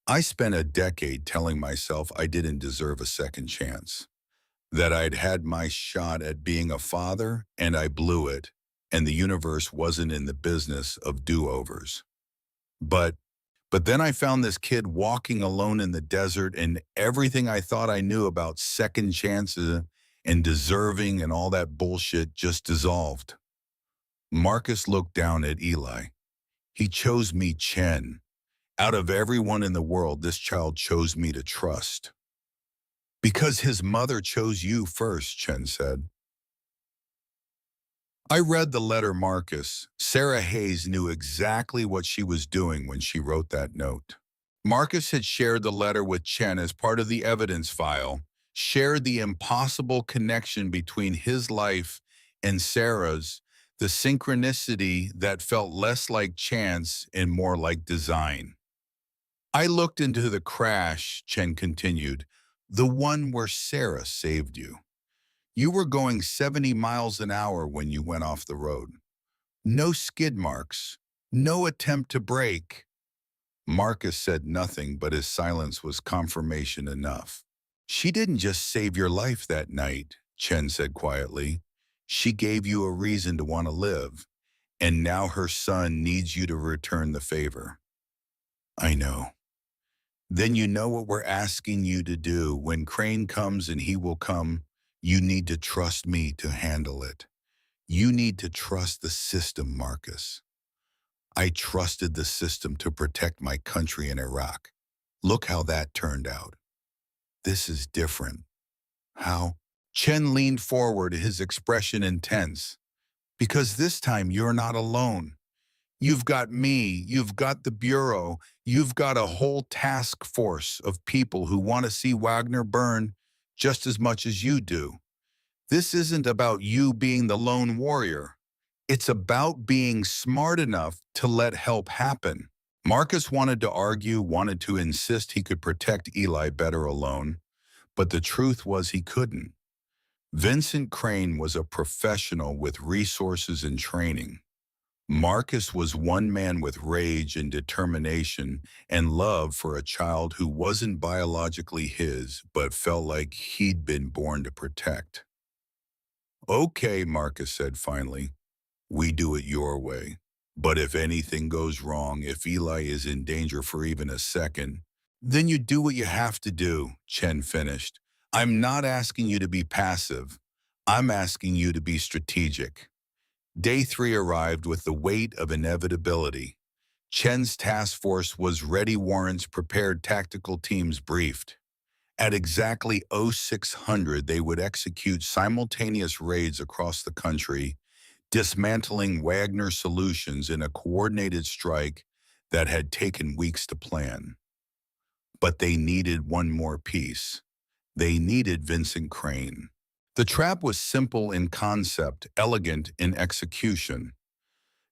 "I spent a decade telling myself I didn't deserve a second chance, that I'd had my shot at being a father and I blew it, and the universe wasn't in the business of do-overs. But But then I found this kid walking alone in the desert, and everything I thought I knew about second chances and deserving and all that bullshit just dissolved. Marcus looked down at Eli. He chose me, Chen. Out of everyone in the world, this child chose me to trust. Because his mother chose you first, Chen said. I read the letter, Marcus. Sarah Hayes knew exactly what she was doing when she wrote that note. Marcus had shared the letter with Chen as part of the evidence file, shared the impossible connection between his life and Sarah's, the synchronicity that felt less like chance and more like design. I looked into the crash, Chen continued, the one where Sarah saved you. You were going 70 miles an hour when you went off the road. No skid marks, no attempt to brake. Marcus said nothing, but his silence was confirmation enough. She didn't just save your life that night, Chen said quietly. She gave you a reason to want to live, and now her son needs you to return the favor. I know. Then you know what we're asking you to do. When Crane comes, and he will come, you need to trust me to handle it. You need to trust the system, Marcus. I trusted the system to protect my country in Iraq. Look how that turned out. This is different. How? Chen leaned forward, his expression intense. Because this time you're not alone. You've got me, you've got the Bureau, you've got a whole task force of people who want to see Wagner burn just as much as you do. This isn't about you being the lone warrior. It's about being smart enough to let help happen. Marcus wanted to argue, wanted to insist he could protect Eli better alone, but the truth was he couldn't. Vincent Crane was a professional with resources and training. Marcus was one man with rage and determination and love for a child who wasn't biologically his, but felt like he'd been born to protect. Okay, Marcus said finally, we do it your way. But if anything goes wrong, if Eli is in danger for even a second, then you do what you have to do, Chen finished. I'm not asking you to be passive. I'm asking you to be strategic. Day 3 arrived with the weight of inevitability. Chen's task force was ready, warrants prepared, tactical teams briefed. At exactly 0600, they would execute simultaneous raids across the country, dismantling Wagner Solutions in a coordinated strike that had taken weeks to plan. But they needed one more piece. They needed Vincent Crane. The trap was simple in concept, elegant in execution.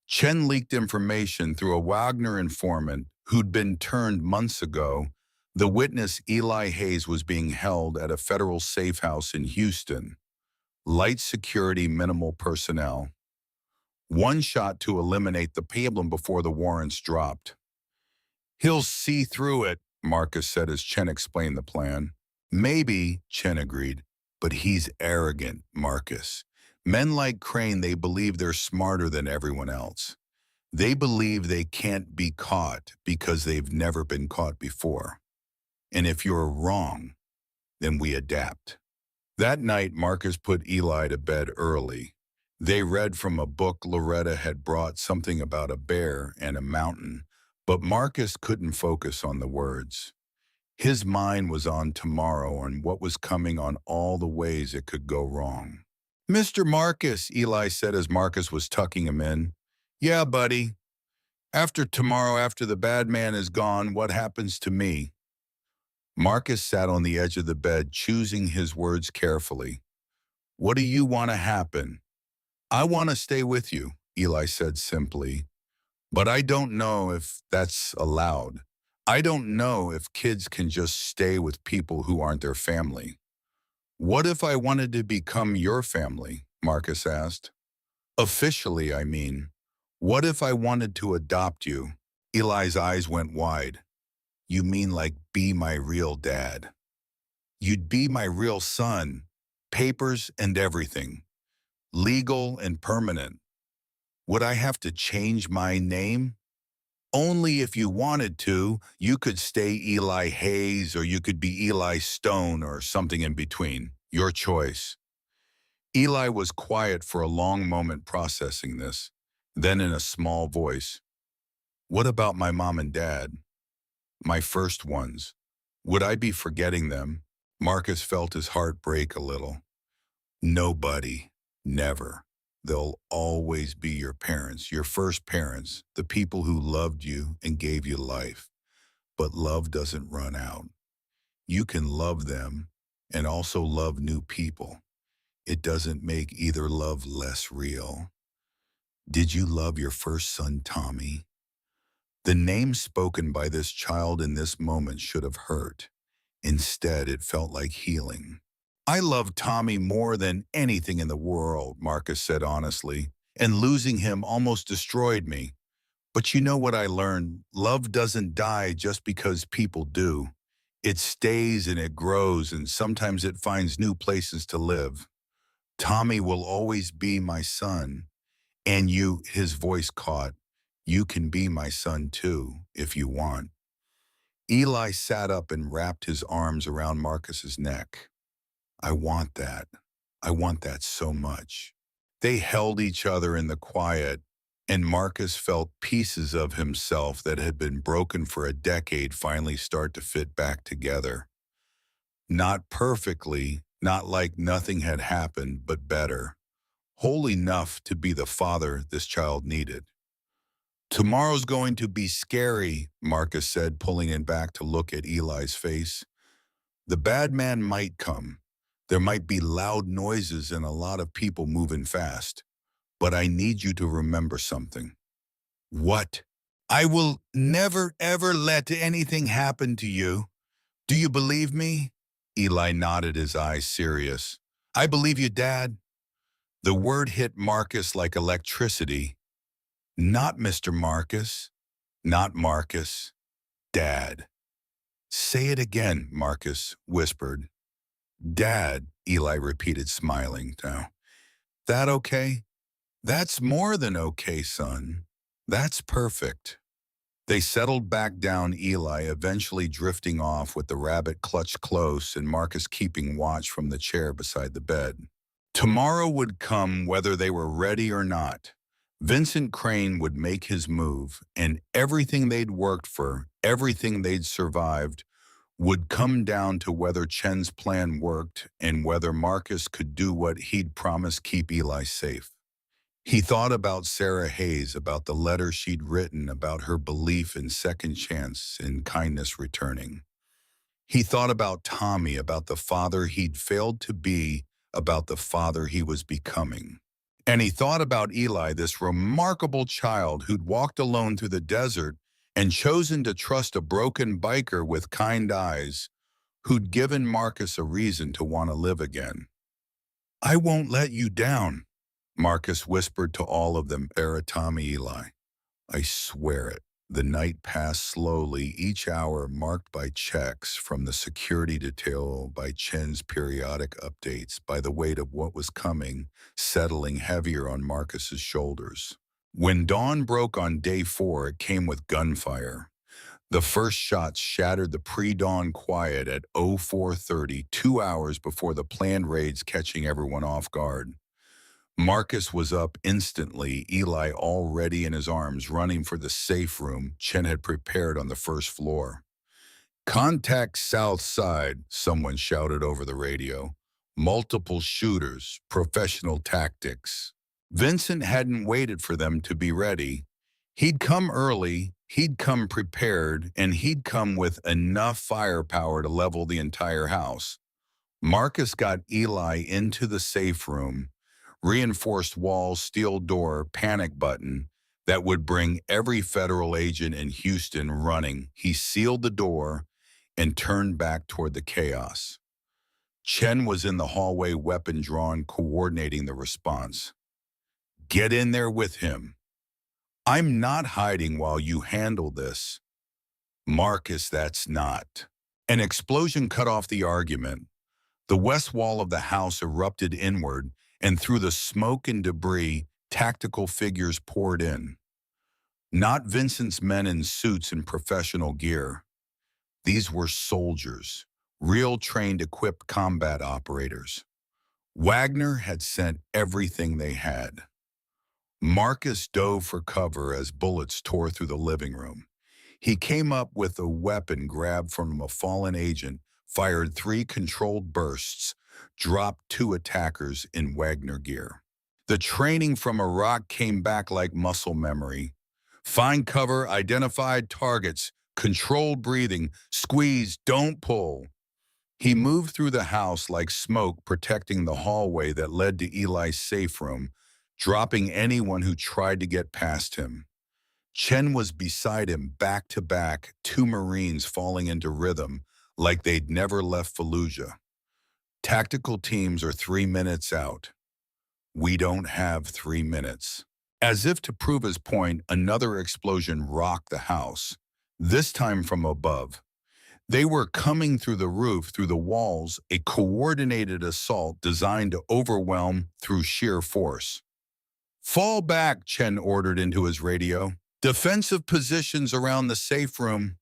Chen leaked information through a Wagner informant who'd been turned months ago. The witness, Eli Hayes, was being held at a federal safe house in Houston. Light security, minimal personnel. One shot to eliminate the problem before the warrants dropped. He'll see through it, Marcus said as Chen explained the plan. Maybe, Chen agreed, but he's arrogant, Marcus. Men like Crane, they believe they're smarter than everyone else. They believe they can't be caught because they've never been caught before. And if you're wrong, then we adapt. That night, Marcus put Eli to bed early. They read from a book Loretta had brought, something about a bear and a mountain, but Marcus couldn't focus on the words. His mind was on tomorrow and what was coming, on all the ways it could go wrong. Mr. Marcus, Eli said as Marcus was tucking him in. Yeah, buddy. After tomorrow, after the bad man is gone, what happens to me? Marcus sat on the edge of the bed, choosing his words carefully. What do you want to happen? I want to stay with you, Eli said simply. But I don't know if that's allowed. I don't know if kids can just stay with people who aren't their family. What if I wanted to become your family? Marcus asked. Officially, I mean. What if I wanted to adopt you? Eli's eyes went wide. You mean like be my real dad? You'd be my real son. Papers and everything. Legal and permanent. Would I have to change my name? Only if you wanted to, you could stay Eli Hayes or you could be Eli Stone or something in between. Your choice. Eli was quiet for a long moment processing this. Then in a small voice, what about my mom and dad? My first ones. Would I be forgetting them? Marcus felt his heart break a little. Nobody. Never. They'll always be your parents, your first parents, the people who loved you and gave you life. But love doesn't run out. You can love them and also love new people. It doesn't make either love less real. Did you love your first son, Tommy? The name spoken by this child in this moment should have hurt. Instead, it felt like healing. I love Tommy more than anything in the world, Marcus said honestly, and losing him almost destroyed me. But you know what I learned? Love doesn't die just because people do. It stays and it grows, and sometimes it finds new places to live. Tommy will always be my son. And you, his voice caught, you can be my son too, if you want. Eli sat up and wrapped his arms around Marcus's neck. I want that. I want that so much. They held each other in the quiet, and Marcus felt pieces of himself that had been broken for a decade finally start to fit back together. Not perfectly, not like nothing had happened, but better. Whole enough to be the father this child needed. Tomorrow's going to be scary, Marcus said, pulling it back to look at Eli's face. The bad man might come. There might be loud noises and a lot of people moving fast. But I need you to remember something. What? I will never, ever let anything happen to you. Do you believe me? Eli nodded, his eyes serious. I believe you, Dad. The word hit Marcus like electricity. Not Mr. Marcus. Not Marcus. Dad. Say it again, Marcus whispered. Dad, Eli repeated, smiling now. That okay? That's more than okay, son. That's perfect. They settled back down, Eli eventually drifting off with the rabbit clutched close and Marcus keeping watch from the chair beside the bed. Tomorrow would come whether they were ready or not. Vincent Crane would make his move, and everything they'd worked for, everything they'd survived, would come down to whether Chen's plan worked and whether Marcus could do what he'd promised keep Eli safe. He thought about Sarah Hayes, about the letter she'd written, about her belief in second chance and kindness returning. He thought about Tommy, about the father he'd failed to be, about the father he was becoming. And he thought about Eli, this remarkable child who'd walked alone through the desert and chosen to trust a broken biker with kind eyes, who'd given Marcus a reason to want to live again. I won't let you down, Marcus whispered to all of them. Era Tommy, Eli. I swear it. The night passed slowly, each hour marked by checks from the security detail, by Chen's periodic updates, by the weight of what was coming, settling heavier on Marcus's shoulders. When dawn broke on day 4, it came with gunfire. The first shots shattered the pre-dawn quiet at 04:30, 2 hours before the planned raids, catching everyone off guard. Marcus was up instantly, Eli already in his arms, running for the safe room Chen had prepared on the first floor. Contact south side, someone shouted over the radio. Multiple shooters, professional tactics. Vincent hadn't waited for them to be ready. He'd come early, he'd come prepared, and he'd come with enough firepower to level the entire house. Marcus got Eli into the safe room. Reinforced walls, steel door, panic button that would bring every federal agent in Houston running. He sealed the door and turned back toward the chaos. Chen was in the hallway, weapon drawn, coordinating the response. Get in there with him. I'm not hiding while you handle this. Marcus, that's not. An explosion cut off the argument. The west wall of the house erupted inward, and through the smoke and debris, tactical figures poured in. Not Vincent's men in suits and professional gear. These were soldiers, real trained equipped combat operators. Wagner had sent everything they had. Marcus dove for cover as bullets tore through the living room. He came up with a weapon grabbed from a fallen agent, fired 3 controlled bursts, dropped 2 attackers in Wagner gear. The training from Iraq came back like muscle memory. Find cover, identified targets, controlled breathing, squeeze, don't pull. He moved through the house like smoke, protecting the hallway that led to Eli's safe room, dropping anyone who tried to get past him. Chen was beside him, back to back, 2 Marines falling into rhythm like they'd never left Fallujah. Tactical teams are 3 minutes out. We don't have 3 minutes. As if to prove his point, another explosion rocked the house, this time from above. They were coming through the roof, through the walls, a coordinated assault designed to overwhelm through sheer force. Fall back, Chen ordered into his radio. Defensive positions around the safe room.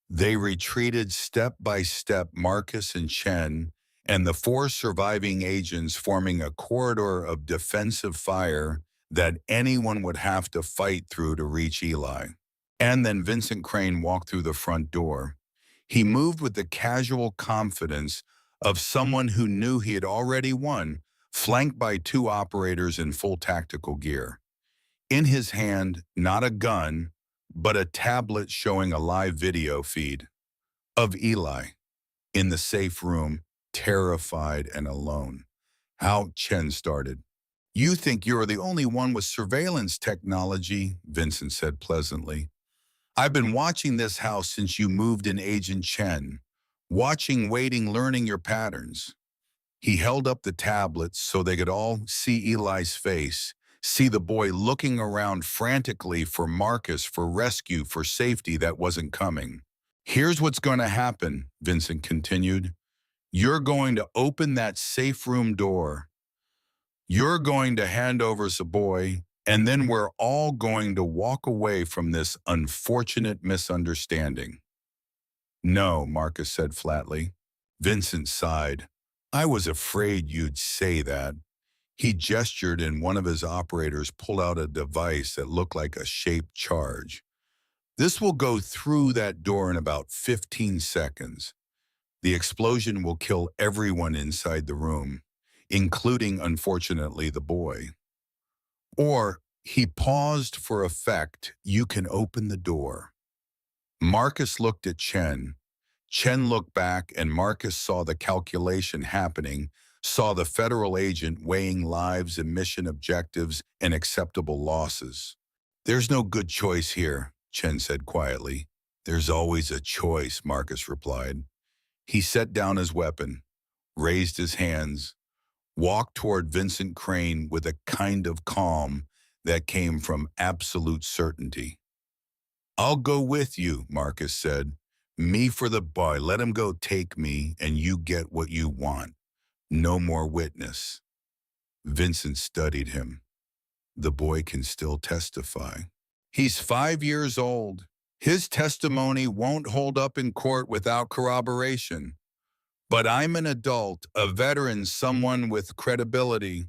They retreated step by step, Marcus and Chen, and the 4 surviving agents forming a corridor of defensive fire that anyone would have to fight through to reach Eli. And then Vincent Crane walked through the front door. He moved with the casual confidence of someone who knew he had already won, flanked by 2 operators in full tactical gear. In his hand, not a gun, but a tablet showing a live video feed of Eli in the safe room, terrified and alone. How Chen started. You think you're the only one with surveillance technology, Vincent said pleasantly. I've been watching this house since you moved in, Agent Chen. Watching, waiting, learning your patterns. He held up the tablets so they could all see Eli's face, see the boy looking around frantically for Marcus, for rescue, for safety that wasn't coming. Here's what's going to happen, Vincent continued. You're going to open that safe room door. You're going to hand over the boy, and then we're all going to walk away from this unfortunate misunderstanding. No, Marcus said flatly. Vincent sighed. I was afraid you'd say that. He gestured and one of his operators pulled out a device that looked like a shaped charge. This will go through that door in about 15 seconds. The explosion will kill everyone inside the room, including, unfortunately, the boy. Or, he paused for effect, you can open the door. Marcus looked at Chen. Chen looked back and Marcus saw the calculation happening, saw the federal agent weighing lives and mission objectives and acceptable losses. There's no good choice here, Chen said quietly. There's always a choice, Marcus replied. He set down his weapon, raised his hands, walked toward Vincent Crane with a kind of calm that came from absolute certainty. I'll go with you, Marcus said. Me for the boy, let him go take me, and you get what you want. No more witness. Vincent studied him. The boy can still testify. He's 5 years old. His testimony won't hold up in court without corroboration. But I'm an adult, a veteran, someone with credibility.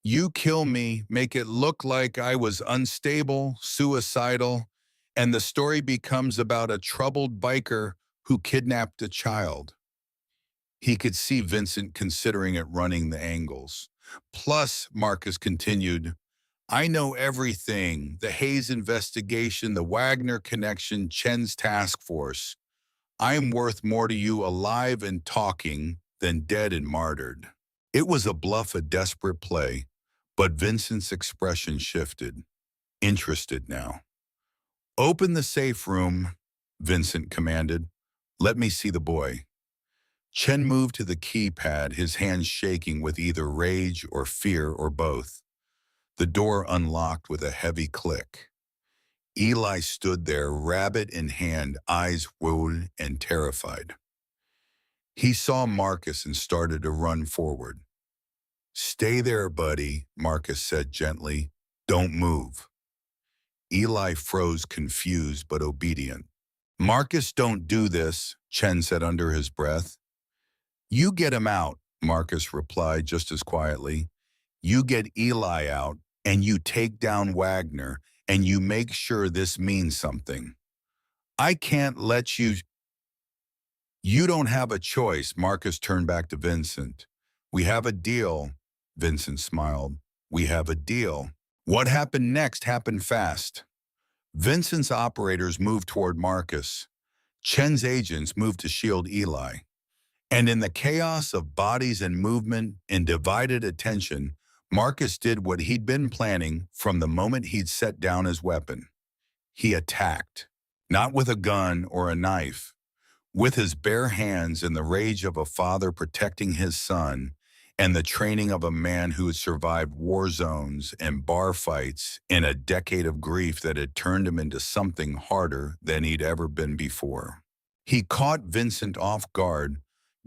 You kill me, make it look like I was unstable, suicidal, and the story becomes about a troubled biker who kidnapped a child. He could see Vincent considering it, running the angles. Plus, Marcus continued, I know everything, the Hayes investigation, the Wagner connection, Chen's task force. I'm worth more to you alive and talking than dead and martyred. It was a bluff, a desperate play, but Vincent's expression shifted, interested now. Open the safe room, Vincent commanded. Let me see the boy. Chen moved to the keypad, his hands shaking with either rage or fear or both. The door unlocked with a heavy click. Eli stood there, rabbit in hand, eyes wide and terrified. He saw Marcus and started to run forward. Stay there, buddy, Marcus said gently. Don't move. Eli froze, confused but obedient. Marcus, don't do this, Chen said under his breath. You get him out, Marcus replied just as quietly. You get Eli out, and you take down Wagner, and you make sure this means something. I can't let you. You don't have a choice, Marcus turned back to Vincent. We have a deal, Vincent smiled. We have a deal. What happened next happened fast. Vincent's operators moved toward Marcus. Chen's agents moved to shield Eli. And in the chaos of bodies and movement and divided attention, Marcus did what he'd been planning from the moment he'd set down his weapon. He attacked, not with a gun or a knife, with his bare hands and the rage of a father protecting his son and the training of a man who had survived war zones and bar fights in a decade of grief that had turned him into something harder than he'd ever been before. He caught Vincent off guard,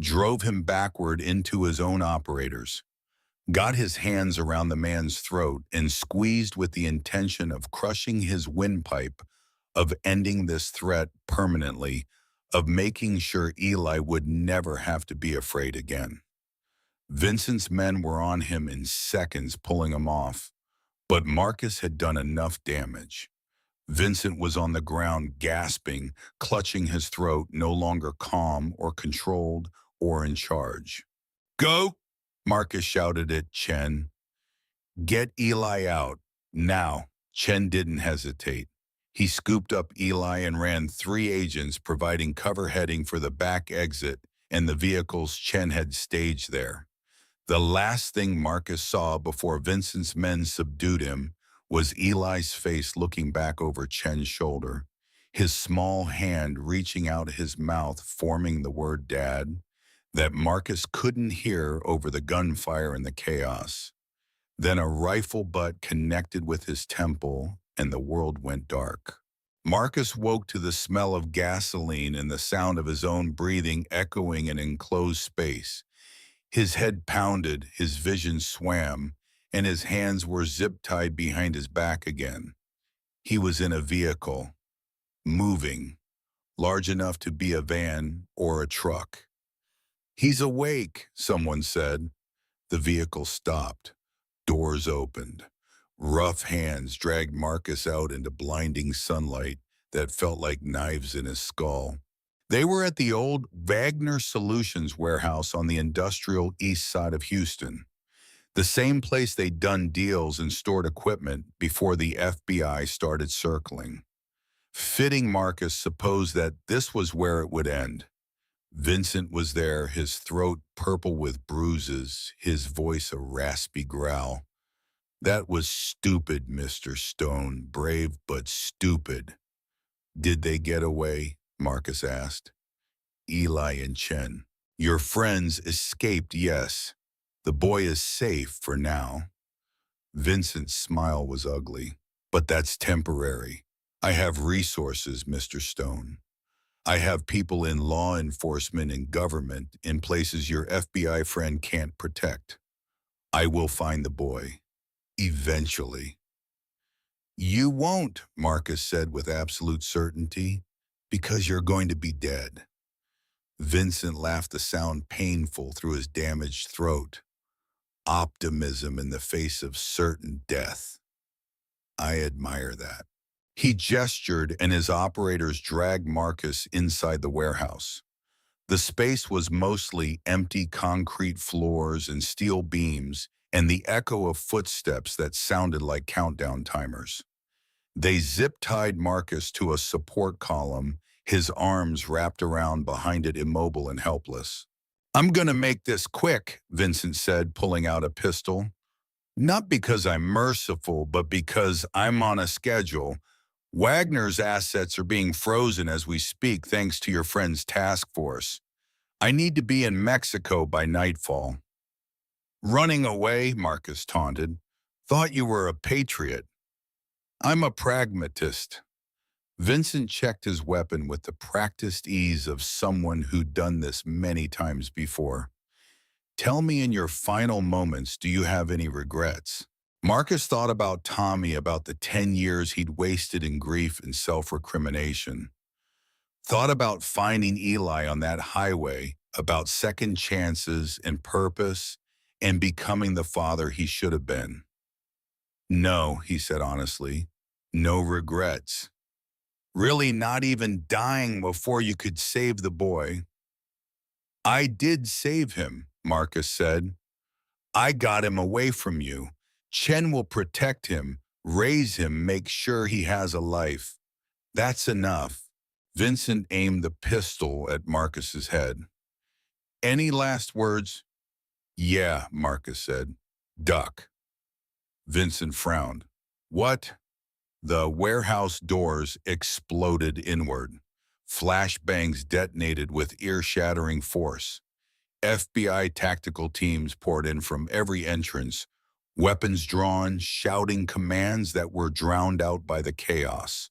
drove him backward into his own operators, got his hands around the man's throat and squeezed with the intention of crushing his windpipe, of ending this threat permanently, of making sure Eli would never have to be afraid again. Vincent's men were on him in seconds, pulling him off, but Marcus had done enough damage. Vincent was on the ground, gasping, clutching his throat, no longer calm or controlled or in charge. Go, Marcus shouted at Chen. Get Eli out, now. Chen didn't hesitate. He scooped up Eli and ran 3 agents, providing cover heading for the back exit and the vehicles Chen had staged there. The last thing Marcus saw before Vincent's men subdued him was Eli's face looking back over Chen's shoulder, his small hand reaching out his mouth, forming the word Dad, that Marcus couldn't hear over the gunfire and the chaos. Then a rifle butt connected with his temple, and the world went dark. Marcus woke to the smell of gasoline and the sound of his own breathing echoing in enclosed space. His head pounded, his vision swam, and his hands were zip-tied behind his back again. He was in a vehicle, moving, large enough to be a van or a truck. He's awake, someone said. The vehicle stopped. Doors opened. Rough hands dragged Marcus out into blinding sunlight that felt like knives in his skull. They were at the old Wagner Solutions warehouse on the industrial east side of Houston, the same place they'd done deals and stored equipment before the FBI started circling. Fitting Marcus supposed that this was where it would end. Vincent was there, his throat purple with bruises, his voice a raspy growl. That was stupid, Mr. Stone, brave but stupid. Did they get away? Marcus asked. Eli and Chen. Your friends escaped, yes. The boy is safe for now. Vincent's smile was ugly. But that's temporary. I have resources, Mr. Stone. I have people in law enforcement and government in places your FBI friend can't protect. I will find the boy. Eventually. You won't, Marcus said with absolute certainty, because you're going to be dead. Vincent laughed, a sound painful through his damaged throat. Optimism in the face of certain death. I admire that. He gestured and his operators dragged Marcus inside the warehouse. The space was mostly empty concrete floors and steel beams and the echo of footsteps that sounded like countdown timers. They zip-tied Marcus to a support column, his arms wrapped around behind it, immobile and helpless. I'm gonna make this quick, Vincent said, pulling out a pistol. Not because I'm merciful, but because I'm on a schedule. Wagner's assets are being frozen as we speak thanks to your friend's task force. I need to be in Mexico by nightfall. Running away, Marcus taunted. Thought you were a patriot. I'm a pragmatist. Vincent checked his weapon with the practiced ease of someone who'd done this many times before. Tell me in your final moments, do you have any regrets? Marcus thought about Tommy, about the 10 years he'd wasted in grief and self-recrimination. Thought about finding Eli on that highway, about second chances and purpose, and becoming the father he should have been. No, he said honestly, no regrets. Really not even dying before you could save the boy. I did save him, Marcus said. I got him away from you. Chen will protect him, raise him, make sure he has a life. That's enough. Vincent aimed the pistol at Marcus's head. Any last words? Yeah, Marcus said. Duck. Vincent frowned. What? The warehouse doors exploded inward. Flashbangs detonated with ear-shattering force. FBI tactical teams poured in from every entrance, weapons drawn, shouting commands that were drowned out by the chaos.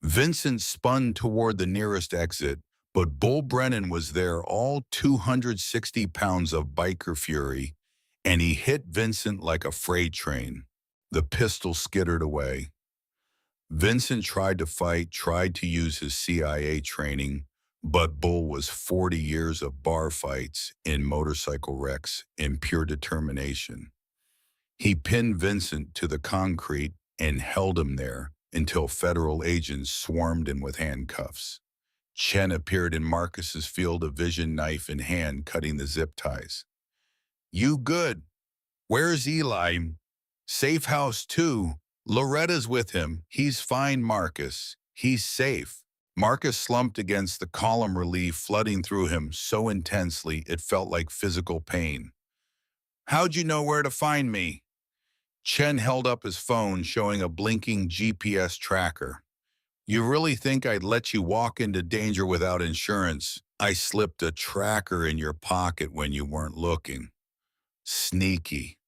Vincent spun toward the nearest exit, but Bull Brennan was there, all 260 pounds of biker fury, and he hit Vincent like a freight train. The pistol skittered away. Vincent tried to fight, tried to use his CIA training, but Bull was 40 years of bar fights, in motorcycle wrecks, in pure determination. He pinned Vincent to the concrete and held him there until federal agents swarmed in with handcuffs. Chen appeared in Marcus's field of vision, knife in hand, cutting the zip ties. You good? Where's Eli? Safe house too. Loretta's with him. He's fine, Marcus. He's safe. Marcus slumped against the column relief flooding through him so intensely it felt like physical pain. How'd you know where to find me? Chen held up his phone, showing a blinking GPS tracker. You really think I'd let you walk into danger without insurance? I slipped a tracker in your pocket when you weren't looking. Sneaky.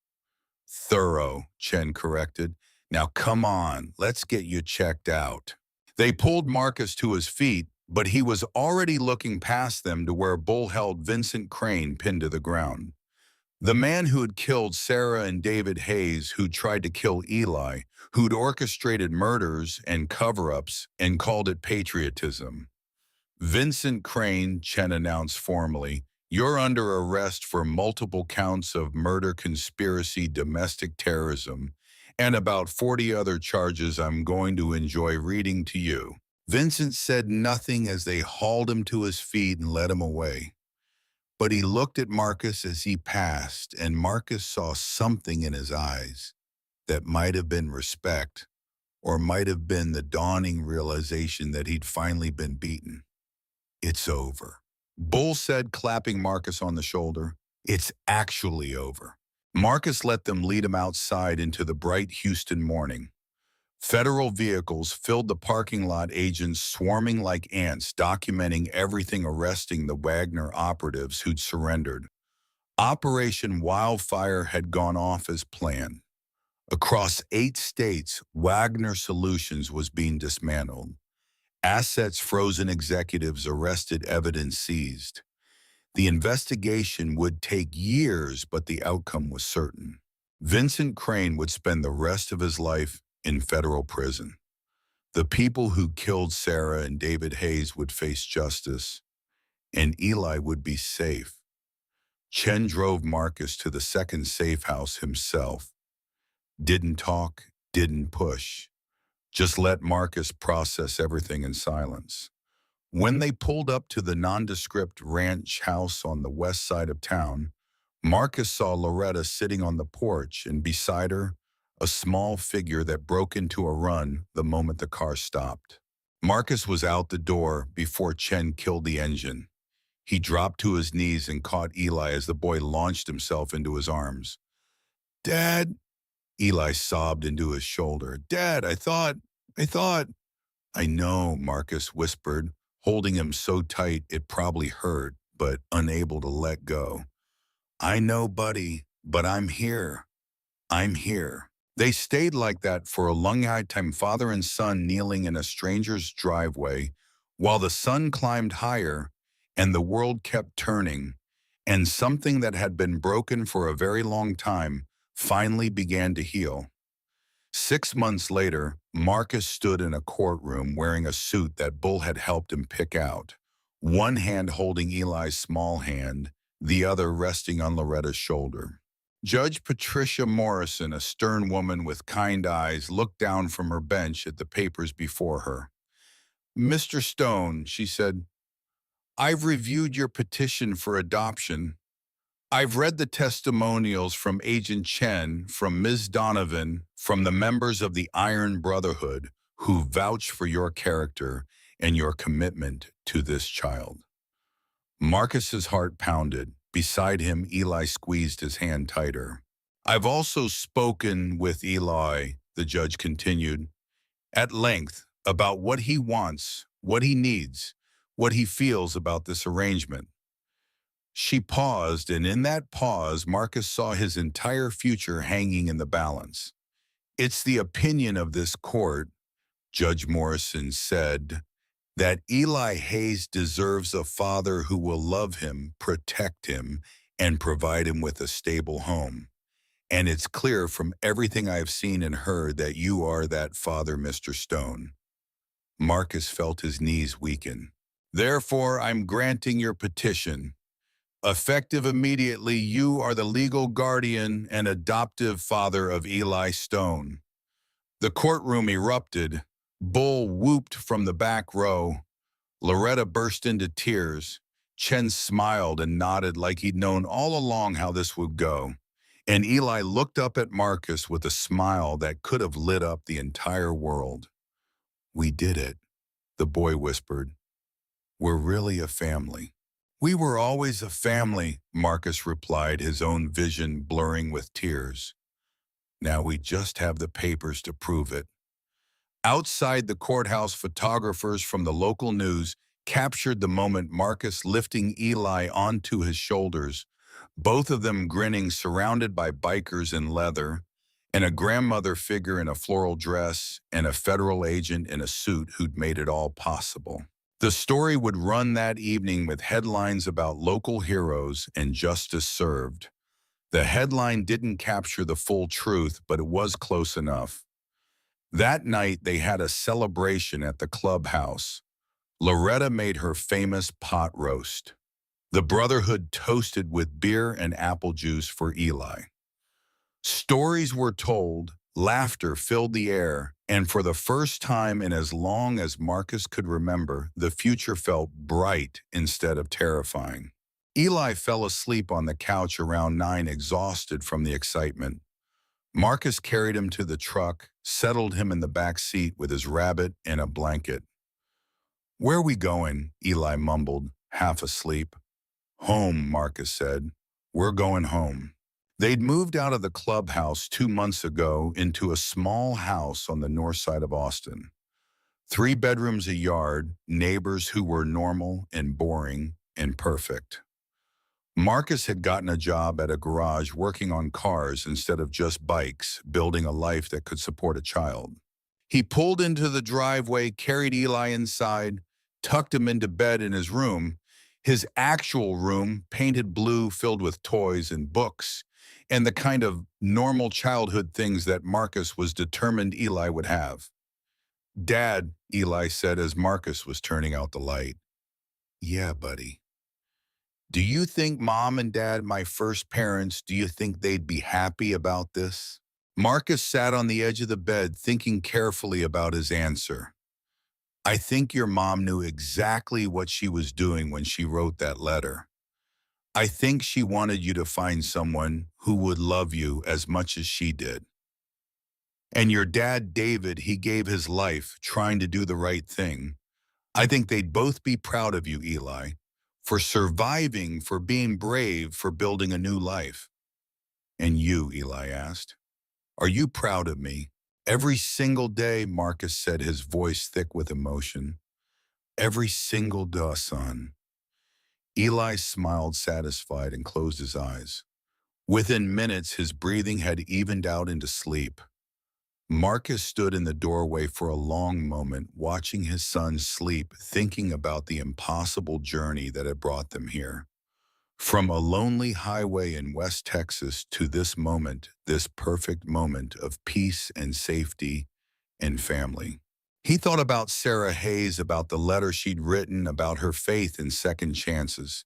Thorough, Chen corrected. Now come on, let's get you checked out. They pulled Marcus to his feet, but he was already looking past them to where Bull held Vincent Crane pinned to the ground. The man who had killed Sarah and David Hayes, who'd tried to kill Eli, who'd orchestrated murders and cover-ups and called it patriotism. Vincent Crane, Chen announced formally, you're under arrest for multiple counts of murder, conspiracy, domestic terrorism, and about 40 other charges I'm going to enjoy reading to you. Vincent said nothing as they hauled him to his feet and led him away. But he looked at Marcus as he passed, and Marcus saw something in his eyes that might have been respect, or might have been the dawning realization that he'd finally been beaten. It's over. Bull said, clapping Marcus on the shoulder. It's actually over. Marcus let them lead him outside into the bright Houston morning. Federal vehicles filled the parking lot, agents swarming like ants, documenting everything, arresting the Wagner operatives who'd surrendered. Operation Wildfire had gone off as planned. Across 8 states, Wagner Solutions was being dismantled. Assets frozen, executives arrested, evidence seized. The investigation would take years, but the outcome was certain. Vincent Crane would spend the rest of his life in federal prison. The people who killed Sarah and David Hayes would face justice, and Eli would be safe. Chen drove Marcus to the second safe house himself. Didn't talk, didn't push. Just let Marcus process everything in silence. When they pulled up to the nondescript ranch house on the west side of town, Marcus saw Loretta sitting on the porch, and beside her, a small figure that broke into a run the moment the car stopped. Marcus was out the door before Chen killed the engine. He dropped to his knees and caught Eli as the boy launched himself into his arms. Dad, Eli sobbed into his shoulder. Dad, I thought. I know, Marcus whispered, holding him so tight it probably hurt, but unable to let go. I know, buddy, but I'm here. I'm here. They stayed like that for a long time, father and son kneeling in a stranger's driveway, while the sun climbed higher and the world kept turning, and something that had been broken for a very long time finally began to heal. 6 months later, Marcus stood in a courtroom wearing a suit that Bull had helped him pick out, one hand holding Eli's small hand, the other resting on Loretta's shoulder. Judge Patricia Morrison, a stern woman with kind eyes, looked down from her bench at the papers before her. "Mr. Stone," she said, "I've reviewed your petition for adoption. I've read the testimonials from Agent Chen, from Ms. Donovan, from the members of the Iron Brotherhood who vouch for your character and your commitment to this child." Marcus's heart pounded. Beside him, Eli squeezed his hand tighter. "I've also spoken with Eli," the judge continued, "at length about what he wants, what he needs, what he feels about this arrangement." She paused, and in that pause, Marcus saw his entire future hanging in the balance. "It's the opinion of this court," Judge Morrison said, "that Eli Hayes deserves a father who will love him, protect him, and provide him with a stable home. And it's clear from everything I've seen and heard that you are that father, Mr. Stone." Marcus felt his knees weaken. "Therefore, I'm granting your petition. Effective immediately, you are the legal guardian and adoptive father of Eli Stone." The courtroom erupted. Bull whooped from the back row. Loretta burst into tears. Chen smiled and nodded like he'd known all along how this would go. And Eli looked up at Marcus with a smile that could have lit up the entire world. "We did it," the boy whispered. "We're really a family." "We were always a family," Marcus replied, his own vision blurring with tears. "Now we just have the papers to prove it." Outside the courthouse, photographers from the local news captured the moment Marcus lifting Eli onto his shoulders, both of them grinning, surrounded by bikers in leather, and a grandmother figure in a floral dress, and a federal agent in a suit who'd made it all possible. The story would run that evening with headlines about local heroes and justice served. The headline didn't capture the full truth, but it was close enough. That night, they had a celebration at the clubhouse. Loretta made her famous pot roast. The Brotherhood toasted with beer and apple juice for Eli. Stories were told, laughter filled the air, and for the first time in as long as Marcus could remember, the future felt bright instead of terrifying. Eli fell asleep on the couch around 9, exhausted from the excitement. Marcus carried him to the truck, settled him in the back seat with his rabbit and a blanket. "Where are we going?" Eli mumbled, half asleep. "Home," Marcus said. "We're going home." They'd moved out of the clubhouse 2 months ago into a small house on the north side of Austin. 3 bedrooms, a yard, neighbors who were normal and boring and perfect. Marcus had gotten a job at a garage working on cars instead of just bikes, building a life that could support a child. He pulled into the driveway, carried Eli inside, tucked him into bed in his actual room, painted blue, filled with toys and books, and the kind of normal childhood things that Marcus was determined Eli would have. "Dad," Eli said as Marcus was turning out the light. "Yeah, buddy." "Do you think Mom and Dad, my first parents, do you think they'd be happy about this?" Marcus sat on the edge of the bed, thinking carefully about his answer. "I think your mom knew exactly what she was doing when she wrote that letter. I think she wanted you to find someone who would love you as much as she did. And your dad, David, he gave his life trying to do the right thing. I think they'd both be proud of you, Eli, for surviving, for being brave, for building a new life." "And you," Eli asked, "are you proud of me?" "Every single day," Marcus said, his voice thick with emotion. "Every single day, son." Eli smiled, satisfied, and closed his eyes. Within minutes, his breathing had evened out into sleep. Marcus stood in the doorway for a long moment, watching his son sleep, thinking about the impossible journey that had brought them here. From a lonely highway in West Texas to this moment, this perfect moment of peace and safety and family. He thought about Sarah Hayes, about the letter she'd written, about her faith in second chances.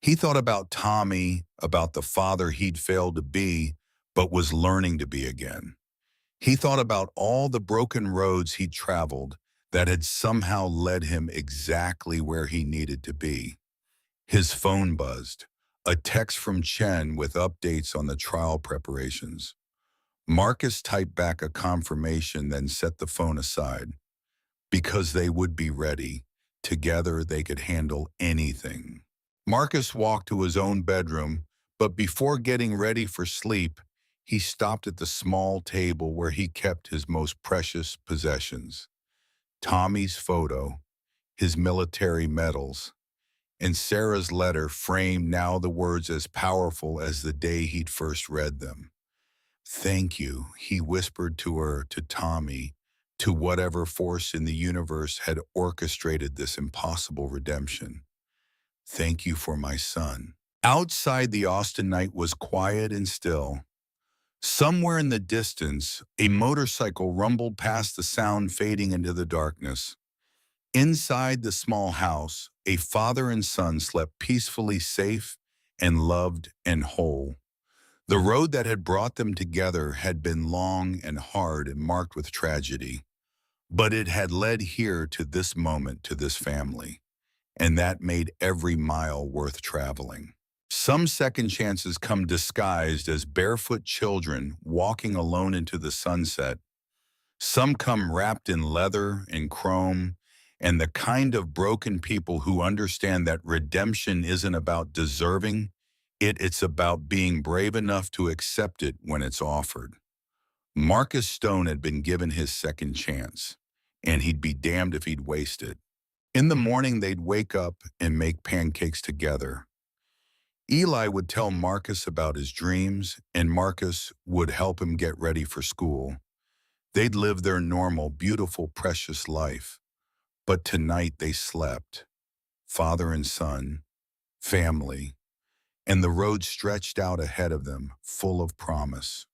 He thought about Tommy, about the father he'd failed to be, but was learning to be again. He thought about all the broken roads he'd traveled that had somehow led him exactly where he needed to be. His phone buzzed, a text from Chen with updates on the trial preparations. Marcus typed back a confirmation, then set the phone aside. Because they would be ready. Together they could handle anything. Marcus walked to his own bedroom, but before getting ready for sleep, he stopped at the small table where he kept his most precious possessions. Tommy's photo, his military medals, and Sarah's letter framed now the words as powerful as the day he'd first read them. Thank you, he whispered to her, to Tommy, to whatever force in the universe had orchestrated this impossible redemption. Thank you for my son. Outside, the Austin night was quiet and still. Somewhere in the distance, a motorcycle rumbled past, the sound fading into the darkness. Inside the small house, a father and son slept peacefully, safe and loved and whole. The road that had brought them together had been long and hard and marked with tragedy, but it had led here to this moment, to this family, and that made every mile worth traveling. Some second chances come disguised as barefoot children walking alone into the sunset. Some come wrapped in leather and chrome, and the kind of broken people who understand that redemption isn't about deserving it's about being brave enough to accept it when it's offered. Marcus Stone had been given his second chance, and he'd be damned if he'd waste it. In the morning, they'd wake up and make pancakes together. Eli would tell Marcus about his dreams, and Marcus would help him get ready for school. They'd live their normal, beautiful, precious life. But tonight they slept. Father and son, family, and the road stretched out ahead of them, full of promise.